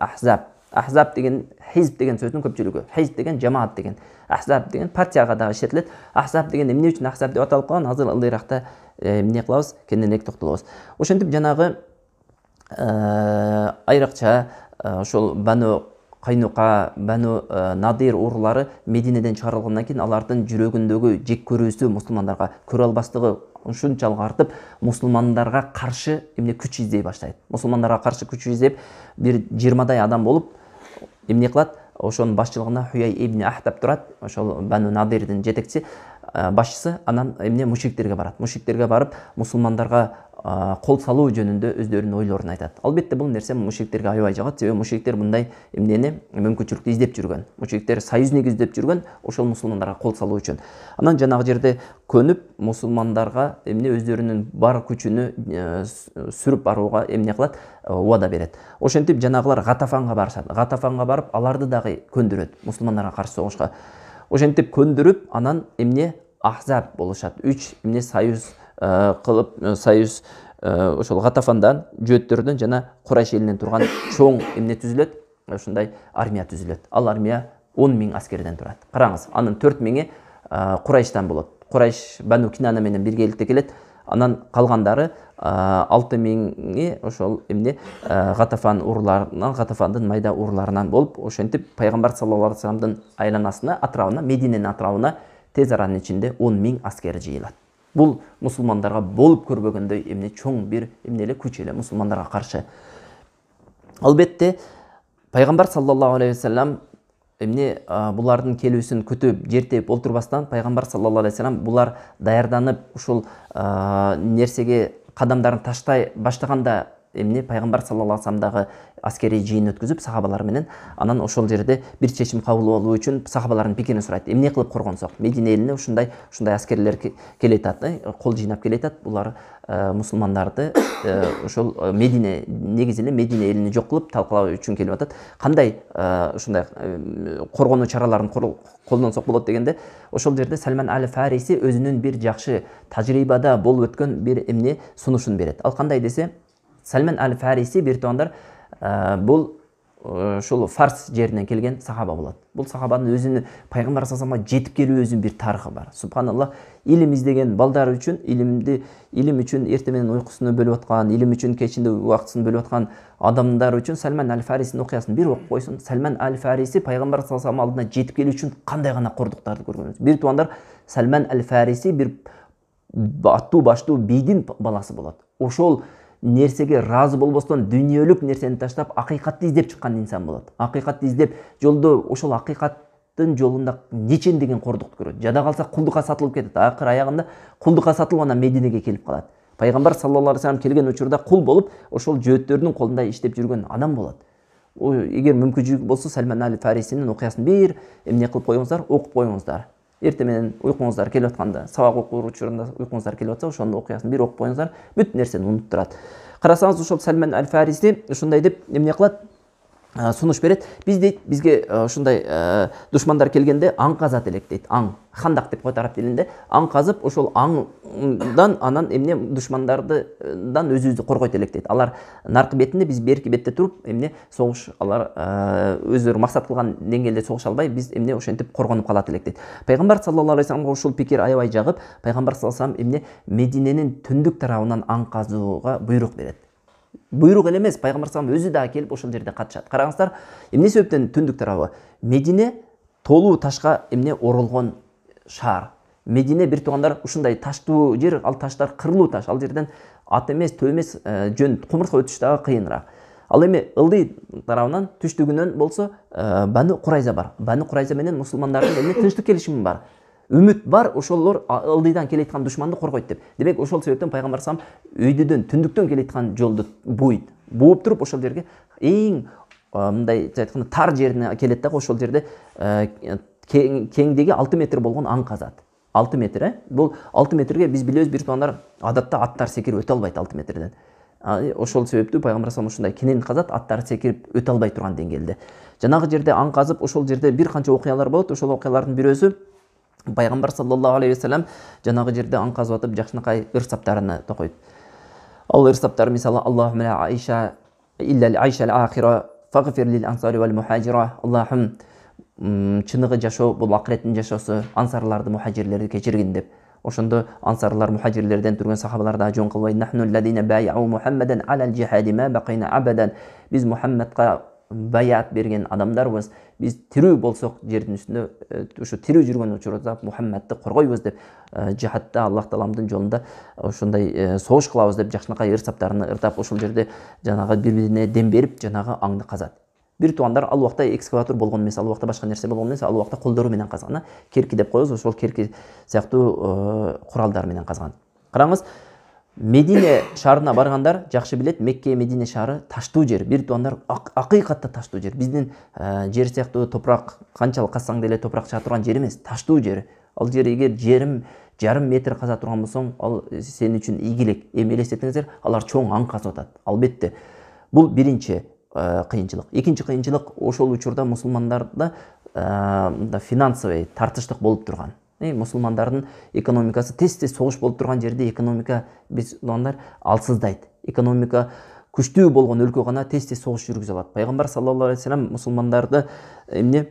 Ахзаб деген хизб деген сөздүн көпчүлүгү. Хизб деген жамаат деген. Ахзаб деген партияга да иштетилет. Ахзаб деген эмне үчүн Ахзаб деп аталып калган? Азыр ылдыйракта эмне кылабыз? Кененирээк токтолобуз. Ошентип жанагы айрыкча ошол Бану Кайнука, Бану Надир урлары Мединеден чыгарылгандан кийин алардын жүрөгүндөгү жек көрүүсү мусулмандарга көрө албастыгы ушунчалык артып, мусулмандарга каршы күч издей баштайт. Мусулмандарга каршы күч издеп, бир 20дай адам болуп эмне кылат? Ошонун башчылыгына Хуяй ибн Ахтаб турат. Ошол Бану Надирдин жетекчиси, башчысы. Анан мушриктерге барат. Мушриктерге барып, мусулмандарга кол салуу жөнүндө өздөрүнүн ойлорун айтат. Албетте бул нерсе мушриктерге аябай жагат. Себеби мушриктер мындай мүмкүнчүлүктү издеп жүргөн. Мушриктер союзник издеп жүргөн, ошол мусулмандарга кол салуу үчүн. Анан жанагы жерде көнүп, мусулмандарга өздөрүнүн бар күчүнү сүрүп барууга эмне кылат? Убада берет. Ошентип жанагылар Гатафанга барышат. Гатафанга барып, аларды дагы көндүрөт мусулмандарга каршы согушка. Ошентип көндүрүп, анан Ахзаб болушат. 3 союз кылып, союз ошол Гатафандан, жөөттөрдөн жана Курайш элинен турган чоң түзүлөт, ушундай армия түзүлөт. Ал армия 10 000 аскерден турат. Караңыз, анын 4 000-и Курайштан болот. Курайш Бану Кинана менен биргеликте келет. Анан калгандары 6 000-и ошол Гатафан урларынан, Гатафандын майда урларынан болуп, ошентип Пайгамбар саллаллаху алейхи вассаламдын айланасына, атрабына, Мединенин атрабына тез аранын ичинде 10 000 аскер жыйылат. Бул мусулмандарга болуп көрбөгөндөй чоң бир күч эле мусулмандарга каршы. Албетте Пайгамбар саллаллаху алейхи вассалам булардын келүүсүн күтүп, жертеп олтурбастан Пайгамбар саллаллаху алейхи вассалам булар даярданып ушул нерсеге кадамдарын таштай баштаганда Пайгамбар саллаллаху алейхи вассалам дагы аскерий жыйын өткүзүп сахабалар менен, анан ошол жерде бир чечим кабыл болуу үчүн сахабалардын пикирин сурайт. Эмне кылып коргонсок? Медине элине ушундай аскерлер келет атат, кол жыйнап келет атат. Булар мусулмандарды ошол Медине, негизи эле Медине элини жок кылып талкалоо үчүн келип атат. Кандай ушундай коргонуу чараларын колдонсок болот дегенде, ошол жерде Салман аль-Фариси өзүнүн бир жакшы тажрыйбада болуп өткөн бир сунушун берет. Ал кандай десе, Салман аль-Фариси бир туугандар бул ушул Фарс жеринен келген сахаба болот. Бул сахабанын өзүнүн Пайгамбар саллаллаху алейхи вассаламга жетип келүүсүнүн бир тарыхы бар. Субханаллах, илим издеген балдар үчүн, илим үчүн эртең менен уйкусуну бөлүп аткан, илим үчүн кечинде убактысын бөлүп аткан адамдар үчүн Салман аль-Фарисинин окуясын бир окуп койсун. Салман аль-Фариси Пайгамбар саллаллаху алейхи вассалам алдына жетип келүү үчүн кандай гана кордуктарды көргөн. Бир туугандар Салман аль-Фариси бир аттуу баштуу бийдин баласы болот. Ошол нерсеге разы болбостон дүйнөлүк нерсени таштап акыйкатты издеп чыккан инсан болот. Акыйкатты издеп жолдо ошол акыйкаттын жолунда нечендеген кордукту көрөт. Жада калса кулдукка сатылып кетет. Акыр аягында кулдукка сатылып анан Мединеге келип калат. Пайгамбар саллаллаху алейхи вассалам келген учурда кул болуп, ошол жөөттөрдүн колунда иштеп жүргөн адам болот. Эгер мүмкүнчүлүк болсо Салман аль-Фарисинин окуясын бир кылып коюңуздар, окуп коюңуздар. Эртең менен уйкуңуздар келип атканда, сабак окуу учурунда уйкуңуздар келип атса, ошонун окуясын бир окуп коюңуздар, бүт нерсени унуттурат. Карасаңыз, ошол Салман аль-Фариси ушундай деп эмне кылат? сунуш берет. Биз дейт, бизге ушундай душмандар келгенде аң казат элек дейт. Аң, хандак деп коет араб тилинде. Аң казып, ошол аңдан анан эмне душмандардыдан өзүбүздү коргойт элек дейт. Алар наркы бетинде, биз берки бетте туруп, эмне согуш, алар өздөрү максат кылган деңгээлде согуша албай, биз эмне ошентип коргонуп калат элек дейт. Пайгамбар саллаллаху алейхи вассаламга ушул пикир аябай жагып, пайгамбар саллаллаху алейхи вассалам эмне Мединенин түндүк тарабынан аң казууга буйрук берет. Буйрук эле эмес, пайгамбар саллаллаху алейхи вассалам өзү да келип ошол жерде катышат. Караңыздар, эмне себептен түндүк тарабы? Медине толуу ташка эмне оролгон шаар. Медине бир туугандар ушундай таштуу жер, ал таштар кырлуу таш. Ал жерден ат эмес, төө эмес, жөн кумурска өтүш дагы кыйыныраак. Ал эми ылдый тарабынан түштүгүнөн болсо Бану Курайза бар. Бану Курайза менен мусулмандардын эмне тынчтык келишими бар. Үмүт бар, ошолор ылдыйдан келеаткан душманды коргойт деп. Демек ошол себептен пайгамбар салам өйдөдөн, түндүктөн келеаткан жолду бууйт. Бууп туруп ошол жерге эң мындай айтканда тар жерине келет дагы ошол жерде кеңдиги 6 метр болгон аң казат. 6 метр, бул 6 метрге биз билебиз, бир туугандар адатта аттар секирип өтө албайт 6 метрден. Ошол себептүү пайгамбар салам ушундай кенен казат, аттар секирип өтө албай турган деңгээлде. Жанагы жерде аң казып, ошол жерде бир канча окуялар болот. Ошол окуялардын бирөөсү пайгамбар саллаллаху алейхи вассалам жанагы жерде аң казып атып жакшынакай ырсаптарыны токойт. Ал ырсаптар мисалы Аллахумма ла айша илля ал-айша ал-ахира фагфир лил ансари вал мухажира. Аллахым, чыныгы жашоо бул акыреттин жашоосу, ансарларды, мухажирлерди кечиргин деп. Ошондо ансарлар, мухажирлерден турган сахабалар да жон кылбай, нахну алладина бай'у Мухаммадан алал жихади ма бакина абадан. Биз Мухаммадка баяат берген адамдарбыз. Биз тирүү болсок жердин үстүндө, ушу тирүү жүргөн учурда Мухаммадты коргойбуз деп, жихадта Аллах Тааламдын жолунда ошондой согуш кылабыз деп жакшынакай ырсаптарыны ыртап, ошол жерде жанагы бири-бирине дем берип, жанагы аңды казат. Бир туугандар ал убакта экскаватор болгон эмес, ал убакта башка нерсе болгон эмес, ал убакта колдору менен казган. Керки деп коебуз, ошол керки сыяктуу куралдар менен казган. Караңыз, Медине шаарына баргандар жакшы билет, Мекке Медине шаары таштуу жер. Бир туугандар акыйкатта таштуу жер. Биздин жер сыяктуу топурак, канчалык казсаң деле топурак чыга турган жер эмес, таштуу жер. Ал жер эгер жарым метр каза турган болсоң, ал сен үчүн игилик. Эми элестетиңиздер, алар чоң аң казып атат. Албетте. Бул биринчи кыйынчылык. Экинчи кыйынчылык, ошол учурда мусулмандарда финансовый тартыштык болуп турган. Мусулмандардын экономикасы тез-тез согуш болуп турган жерде экономика биз туугандар алсыздайт. Экономика күчтүү болгон өлкө гана тез-тез согуш жүргүзө алат. Пайгамбар саллаллаху алейхи вассалам мусулмандарды эмне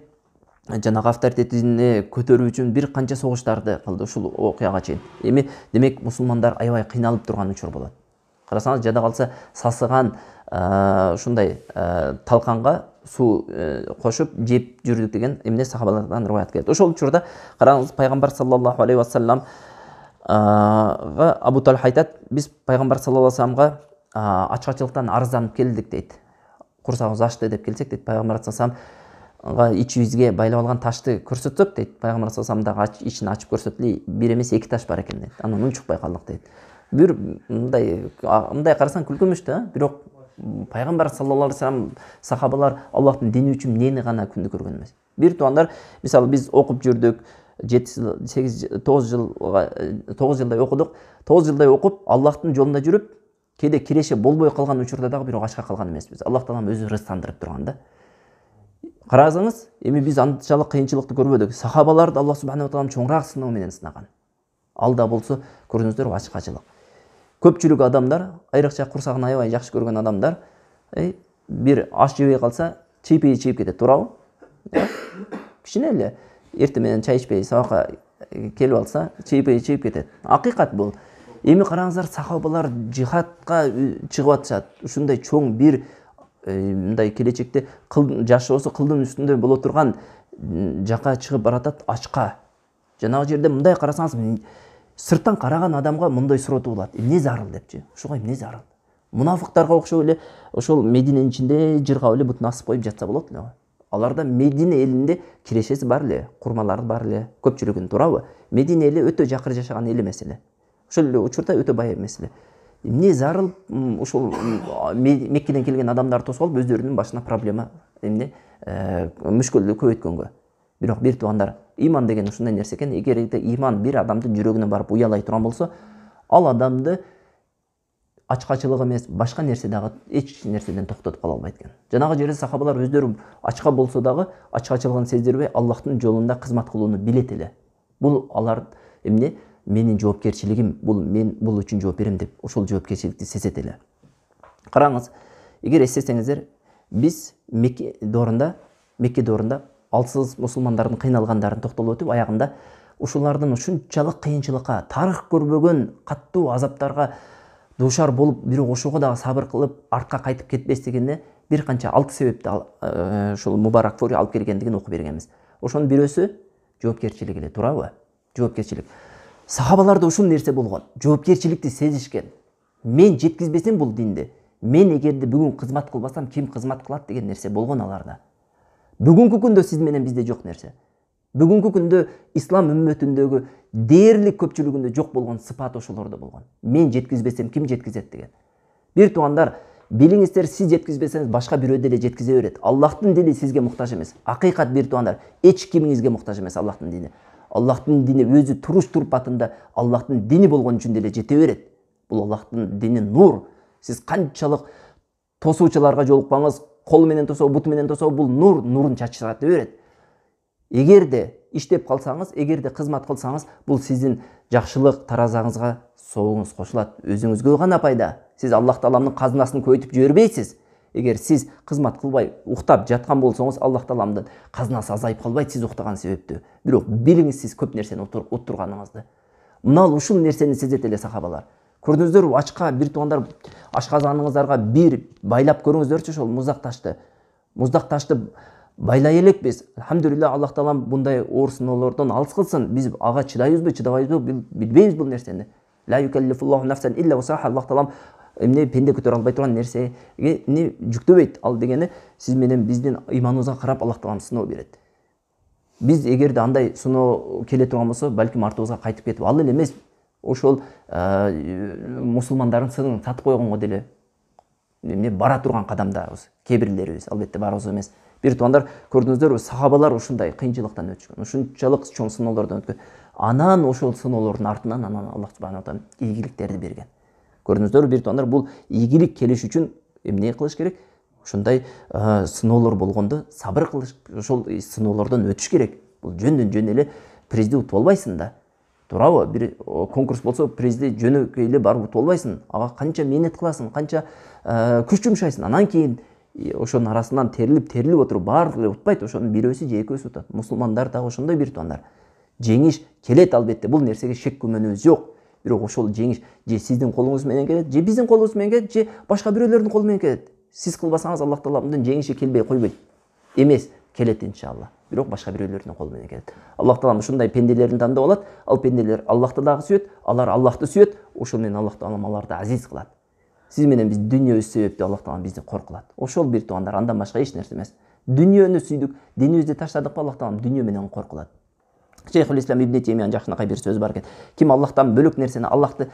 жанагы авторитетин көтөрүү үчүн бир канча согуштарды кылды ушул окуяга чейин. Эми демек мусулмандар аябай кыйналып турган учур болот. Карасаңыз, жада калса сасыган ушундай талканга суу кошуп жеп жүрдүк деген эмне сахабалардан риваят келет. Ошол учурда караңыз, пайгамбар саллаллаху алейхи вассаламга Абу Талха айтат, биз пайгамбар саллаллаху алейхи вассаламга ачкачылыктан арызданып келдик дейт. Курсагыбыз ачты деп келсек дейт, пайгамбар саллаллаху алейхи вассаламга ичибизге байлап алган ташты көрсөтсөк дейт, пайгамбар саллаллаху алейхи вассалам дагы ичин ачып көрсөтүлү, бир эмес эки таш бар экен дейт. Анан унчукпай калдык дейт. Бир мындай карасаң күлкүмүш да, бирок пайгамбар саллаллаху алейхи вассалам сахабалар Аллахтын дини үчүн эмнени гана күндү көргөн эмес. Бир туугандар, мисалы биз окуп жүрдүк, 9 жылдай окудук. 9 жылдай окуп, Аллахтын жолунда жүрүп, кээде киреше болбой калган учурда дагы бирок ачка калган эмеспиз. Аллах таалам өзү рызыктандырып турган да. Карасаңыз, эми биз анчалык кыйынчылыкты көрбөдүк. Сахабаларды Аллах субханаху ва таалам чоңураак сыноо менен сынаган. Ал да болсо көрдүңүздөр, ачкачылык. Көпчүлүк адамдар, айрыкча курсагын аябай жакшы көргөн адамдар, бир аш жебей калса, чийип кетет, туурабы? Кичине эле эртең менен чай ичпей сабакка келип алса, чийип кетет. Акыйкат бул. Эми караңыздар, сахабалар жихадка чыгып атышат. Ушундай чоң бир мындай келечекте жашоосу кылдын үстүндө боло турган жака чыгып баратат, ачка. Жанагы жерде мындай карасаңыз, сырттан караган адамга мындай суроо туулат. Эмне зарыл депчи? Ушуга эмне зарыл? Мунафыктарга окшоп эле ошол Мединенин ичинде жыргап эле бутун асып коюп жатса болот эле. Аларда Медине элинде кирешеси бар эле, курмалары бар эле, көпчүлүгүн, туурабы? Медине эли өтө жакыр жашаган эл эмес эле. Ошол эле учурда өтө бай эмес эле. Эмне зарыл ошол Меккеден келген адамдарды тосуп алып өздөрүнүн башына проблема эмне мүшкүлдү көбөйткөнгө. Бирок бир туугандар, иман деген ушундай нерсе экен. Эгер иман бир адамдын жүрөгүнө барып уялай турган болсо, ал адамды ачкачылык эмес, башка нерсе дагы эч нерседен токтотуп кала албайт экен. Жанагы жерде сахабалар өздөрү ачка болсо дагы ачкачылыгын сездирбей Аллахтын жолунда кызмат кылууну билет эле. Бул алар эмне менин жоопкерчилигим, мен бул үчүн жооп берем деп ошол жоопкерчиликти сезет эле. Караңыз, эгер эстесеңиздер, биз Мекке доорунда алсыз мусулмандардын кыйналгандарын токтолуп өтүп, аягында ушулардын ушунчалык кыйынчылыкка, тарых көрбөгөн каттуу азаптарга дуушар болуп, бирок ошого дагы сабыр кылып, артка кайтып кетпестигине бир канча 6 себепти ушул Мубарак Фури алып келгендигин окуп бергенбиз. Ошонун бирөөсү жоопкерчилик эле, туурабы? Жоопкерчилик. Сахабаларда ушул нерсе болгон. Жоопкерчиликти сезишкен. Мен жеткизбесем бул динди, мен эгерде бүгүн кызмат кылбасам, ким кызмат кылат деген нерсе болгон аларда. Бүгүнкү күндө сиз менен бизде жок нерсе. Бүгүнкү күндө ислам үммөтүндөгү дээрлик көпчүлүгүндө жок болгон сыпат ошолордо болгон. Мен жеткизбесем ким жеткизет деген. Бир туугандар, билиңиздер, сиз жеткизбесеңиз башка бирөө деле жеткизе берет. Аллахтын дини сизге муктаж эмес. Акыйкат бир туугандар, эч кимиңизге муктаж эмес Аллахтын дини. Аллахтын дини өзү туруш турпатында Аллахтын дини болгон үчүн деле жете берет. Бул Аллахтын дини нур. Сиз канчалык тосуучуларга жолукпаңыз, кол менен тосоо, бут менен тосоо, бул нурун чачырата берет. Эгерде иштеп калсаңыз, эгерде кызмат кылсаңыз, бул сиздин жакшылык таразаңызга соогуңуз кошулат. Өзүңүзгө гана пайда. Сиз Аллах Тааламдын казынасын көбөйтүп жибербейсиз. Эгер сиз кызмат кылбай уктап жаткан болсоңуз, Аллах Тааламдын казынасы азайып калбайт сиз уктаган себептүү. Бирок билиңиз сиз көп нерсени уттурганыңызды. Мына ушул нерсени сезет эле сахабалар. Көрдүңүздөрбү, ачка бир туугандар, ашказаныңыздарга бир байлап көрүңүздөрчү ошол муздак ташты. Муздак ташты байлай элекпиз. Алхамдулилла, Аллах Таалам мындай оор сыноолордон алыс кылсын. Биз ага чыдайбызбы, чыдабайбызбы билбейбиз бул нерсени. Ла юкаллифуллаху нафсан илля вусаха. Аллах Таалам пенде көтөрө албай турган нерсеге жүктөбөйт. Ал дегени сиз менен биздин ыйманыбызга карап Аллах Таалам сыноо берет. Биз эгерде андай сыноо келе турган болсо, балким артыбызга кайтып кетип, ал эле эмес, ошол мусулмандардын сынын сатып койгонго деле бара турган кадамдарыбыз. Кээ бирлерибиз, албетте баарыбыз эмес. Бир туугандар, көрдүңүздөрбү, сахабалар ушундай кыйынчылыктан өткөн, ушунчалык чоң сыноолордон өткөн. Анан ошол сыноолордун артынан Аллах субханаху ва таала ийгиликтерди берген. Көрдүңүздөрбү, бир туугандар, бул ийгилик келиш үчүн эмне кылыш керек? Ушундай сыноолор болгондо сабыр кылыш, ошол сыноолордон өтүш керек. Бул жөндөн жөн эле призди утуп албайсың да. Туурабы? Бир конкурс болсо, призди жөнөкөй эле барып утуп албайсың. Ага канча мээнет кыласың, канча күч жумшайсың. Анан кийин ошонун арасынан терилип отуруп баардыгы эле утпайт. Ошонун бирөөсү же экөөсү утат. Мусулмандар дагы ошондой бир туугандар. Жеңиш келет, албетте, бул нерсеге шек күмөнүбүз жок. Бирок ошол жеңиш же сиздин колуңуз менен келет, же биздин колубуз менен келет, же башка бирөөлөрдүн колу менен келет. Сиз кылбасаңыз, Аллах Тааламдын жеңиши келбей койбойт. Эмес, келет иншалла. Бирок башка бирөөлөрдүн колу менен келет. Аллах Таалам ушундай пенделерин тандап алат. Ал пенделер Аллахты дагы сүйөт, алар Аллахты сүйөт. Ошол менен Аллах Таалам аларды азиз кылат. Сиз менен биз дүйнөбүз себептүү Аллах Таалам бизди коркулат. Ошол бир туугандар, андан башка эч нерсе эмес. Дүйнөнү сүйдүк, динибизди таштадыкпы, Аллах Таалам дүйнө менен коркулат. Шейхул Ислам Ибн Теймиянын жакшынакай бир сөзү бар экен. Ким Аллахтан бөлөк нерсени Аллахты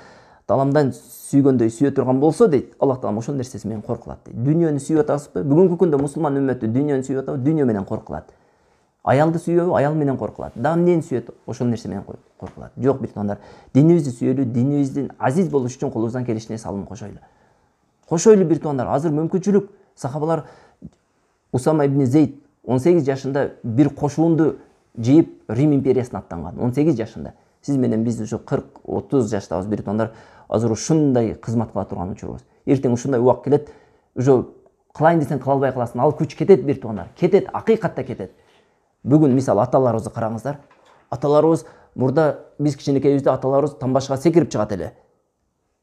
Тааламдан сүйгөндөй сүйө турган болсо, дейт, Аллах Таалам ошол нерсеси менен коркулат, дейт. Дүйнөнү сүйүп атасызбы? Бүгүнкү күндө мусулман үммөтү дүйнөнү сүйүп атабы? Дүйнө менен коркулат. Аялды сүйөбү? Аял менен коркулат. Дагы эмнени сүйөт? Ошол нерсе менен коркулат. Жок, бир туугандар, динибизди сүйөлү, динибиздин азиз болуш үчүн колубуздан келишине салым кошойлу. Кошойлу, бир туугандар, азыр мүмкүнчүлүк. Сахабалар Усама ибн Зейд 18 жашында бир кошуунду жийип Рим империясына аттанган. 18 жашында. Сиз менен биз ушу 40-30 жаштабыз, бир туугандар, азыр ушундай кызмат кыла турган учурубуз. Эртең ушундай убак келет, уже кылайын десең кыла албай каласың. Ал күч кетет, бир туугандар. Кетет, акыйкатта кетет. Бүгүн мисалы аталарыбызды караңыздар. Аталарыбыз мурда биз кичинекейбизде аталарыбыз тамбашка секирип чыгат эле.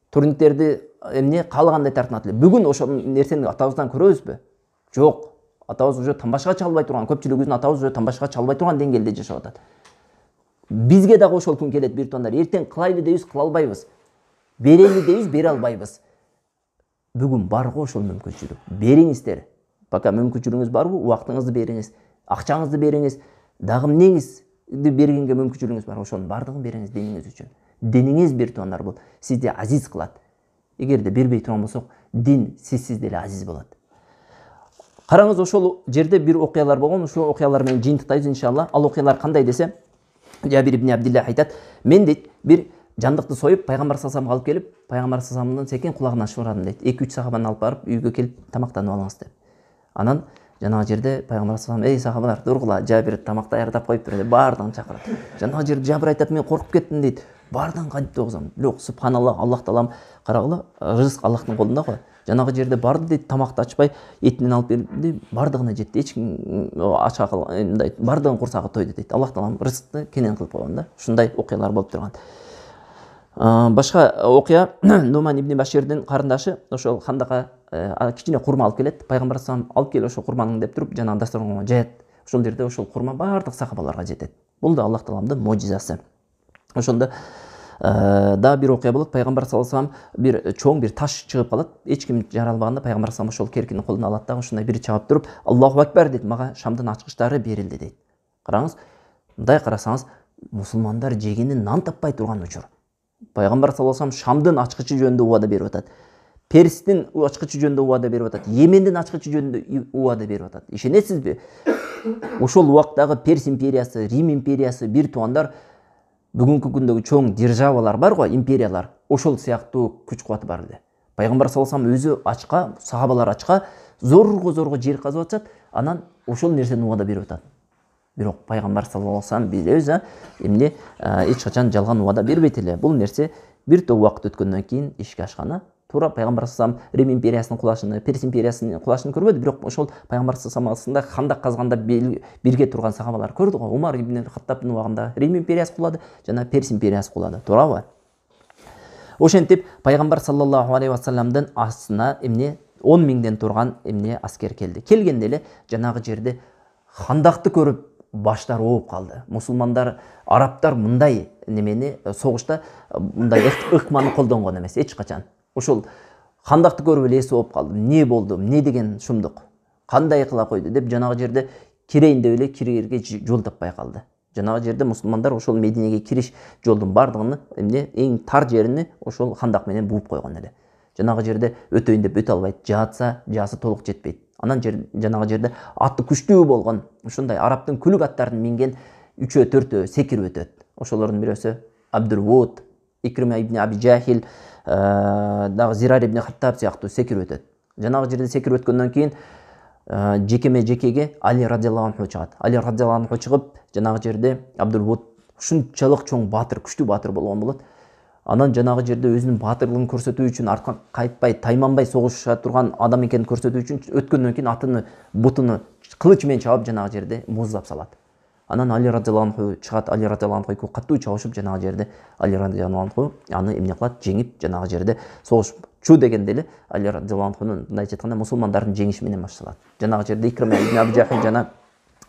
Турниктерди эмне каалагандай тартынат эле. Бүгүн ошол нерсени атабыздан көрөбүзбү? Жок. Атабыз уже тамбашка чыга албай турган, көпчүлүгүбүздүн атабыз уже тамбашка чыга албай турган деңгээлде жашап атат. Бизге дагы ошол күн келет, бир туугандар. Эртең кылайлы дейбиз, кыла албайбыз. Берели дейбиз, бере албайбыз. Бүгүн барго ошол мүмкүнчүлүк. Бериңиздер. Пока мүмкүнчүлүгүңүз барбы, убактыңызды бериңиз, акчаңызды бериңиз, дагы эмнеңизди бергенге мүмкүнчүлүгүңүз бар, ошонун бардыгын бериңиз диниңиз үчүн. Диниңиз, бир туугандар, бул сизди азиз кылат. Эгерде бербей турган болсок, дин сизсиз деле азиз болот. Караңыз, ошол жерде бир окуялар болгон, ошол окуялар менен жыйынтыктайбыз иншалла. Ал окуялар кандай десе, Жабир ибн Абдилла айтат, мен дейт, бир жандыкты союп пайгамбар саллаллаху алейхи алып келип, пайгамбар саллаллаху секен кулагына шыбырадым дейт. 2-3 сахабаны алып барып үйгө келип тамактанып алыңыз деп. Анан жанагы жерде пайгамбар саллаллаху эй сахабалар, тургула, Жабир тамак даярдап коюптур деп баардыгын чакырат. Жанагы жерде Жабир айтат, мен коркуп кеттим дейт. Баардыгын кантип тогузам? Бирок субханаллах, Аллах таалам карагыла, рызык Аллахтын колунда го. Жанагы жерде барды дейт, тамакты ачпай, этинен алып берди, бардыгына жетти. Эч ким ача кылгандай, бардыгын курсагы тойду дейт. Аллах таалам рызыкты кенен кылып койгон да. Ушундай окуялар болуп турган. Башка окуя Нуман ибн Баширдин карындашы ошол хандакка кичине курма алып келет. Пайгамбар саллаллаху алып кел ошол курманың деп туруп, жанагы дастарханга жаят. Ошол жерде ошол курма бардык сахабаларга жетет. Бул да Аллах тааламдын мojizасы. Ошондо да бир окуя болот. Пайгамбар саллаллаху алейхи бир чоң бир таш чыгып калат. Эч ким жаралбаганда пайгамбар саллаллаху ошол керкини колуна алат да ушундай бир чабып туруп, Аллаху акбар дейт, мага Шамдын ачкычтары берилди дейт. Караңыз, мындай карасаңыз, мусулмандар жегени нан таппай турган учур. Пайгамбар саллаллаху алейхи Шамдын ачкычы жөнүндө убада берип атат. Перстин ачкычы жөнүндө убада берип атат. Йемендин ачкычы жөнүндө убада берип атат. Ишенесизби? Ошол убактагы Перс империясы, Рим империясы бир туугандар бүгүнкү күндөгү чоң державалар бар го, империялар, ошол сыяктуу күч кубаты бар эле. Пайгамбар саллаллаху алейхи өзү ачка, сахабалар ачка зорго жер казып атышат, анан ошол нерсени убада берип атат. Бирок пайгамбар саллаллаху алейхи билебиз, эмне эч качан жалган убада бербейт эле. Бул нерсе бир топ убакыт өткөндөн кийин ишке ашканы. Туура пайгамбар саллаллаху алейхи Рим империясынын кулашын, Перс империясынын кулашын көрбөдү, бирок ошол пайгамбар саллаллаху алейхи хандак казганда бирге турган сахабалар көрдү го. Умар ибн Хаттабтын убагында Рим империясы кулады, жана Перс империясы кулады. Туурабы? Ошентип пайгамбар саллаллаху алейхи вассаламдын астына эмне 10 миңден турган эмне аскер келди. Келгенде эле жанагы жерде хандакты көрүп баштар ооп калды. Мусулмандар, арабтар мындай немени согушта мындай ыкманы колдонгон эмес эч качан. Ошол хандакты көрүп эле эси ооп калды. Не болду? Эмне деген шумдук? Кандай кыла койду деп жанагы жерде кирейин деп эле кирерге жол таппай калды. Жанагы жерде мусулмандар ошол Мединеге кириш жолдун бардыгын эмне эң тар жерини ошол хандак менен бууп койгон эле. Жанагы жерде өтөйүн деп өтө албайт, жаатса жаасы толук жетпейт. Анан жанагы жерде аты күчтүү болгон, ушундай арабтын күлүк аттарын минген 3-4 секирип өтөт. Ошолордун бирөөсү Абдул-Вуд, Икрима ибн Аби Жахил, дагы Зирар ибн Хаттаб сыяктуу секирип өтөт. Жанагы жерде секирип өткөндөн кийин жекеме-жекеге Али радиаллаху анху чыгат. Али радиаллаху анху чыгып, жанагы жерде Абдул-Вуд ушунчалык чоң баатыр, күчтүү баатыр болгон болот. Анан жанагы жерде өзүнүн баатырлыгын көрсөтүү үчүн, артка кайтпай, тайманбай согуша турган адам экенин көрсөтүү үчүн өткөндөн кийин атыны, бутуну кылыч менен чабып жанагы жерде муздап салат. Анан Али радиаллаху анху чыгат, Али радиаллаху анху каттуу чабышып жанагы жерде Али радиаллаху анху аны эмне кылат, жеңип жанагы жерде согушчу дегенде эле Али радиаллаху анхунун мындайча айтканда мусулмандардын жеңиши менен башталат. Жанагы жерде Икрима ибн Аби Жахил жана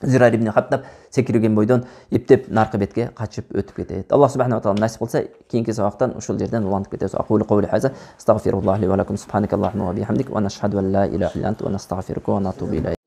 Зирар ибн Хаттаб секирген бойдон эптеп наркы бетке качып өтүп кетет. Аллах субханаху ва таала насип болсо кийинки сабактан ушул жерден улантып кетебиз. Aqulu qawli hadha astaghfirullah li wa lakum subhanakallahumma wa bihamdik wa nashhadu an la ilaha illa anta wa nastaghfiruka wa natubu ilayk.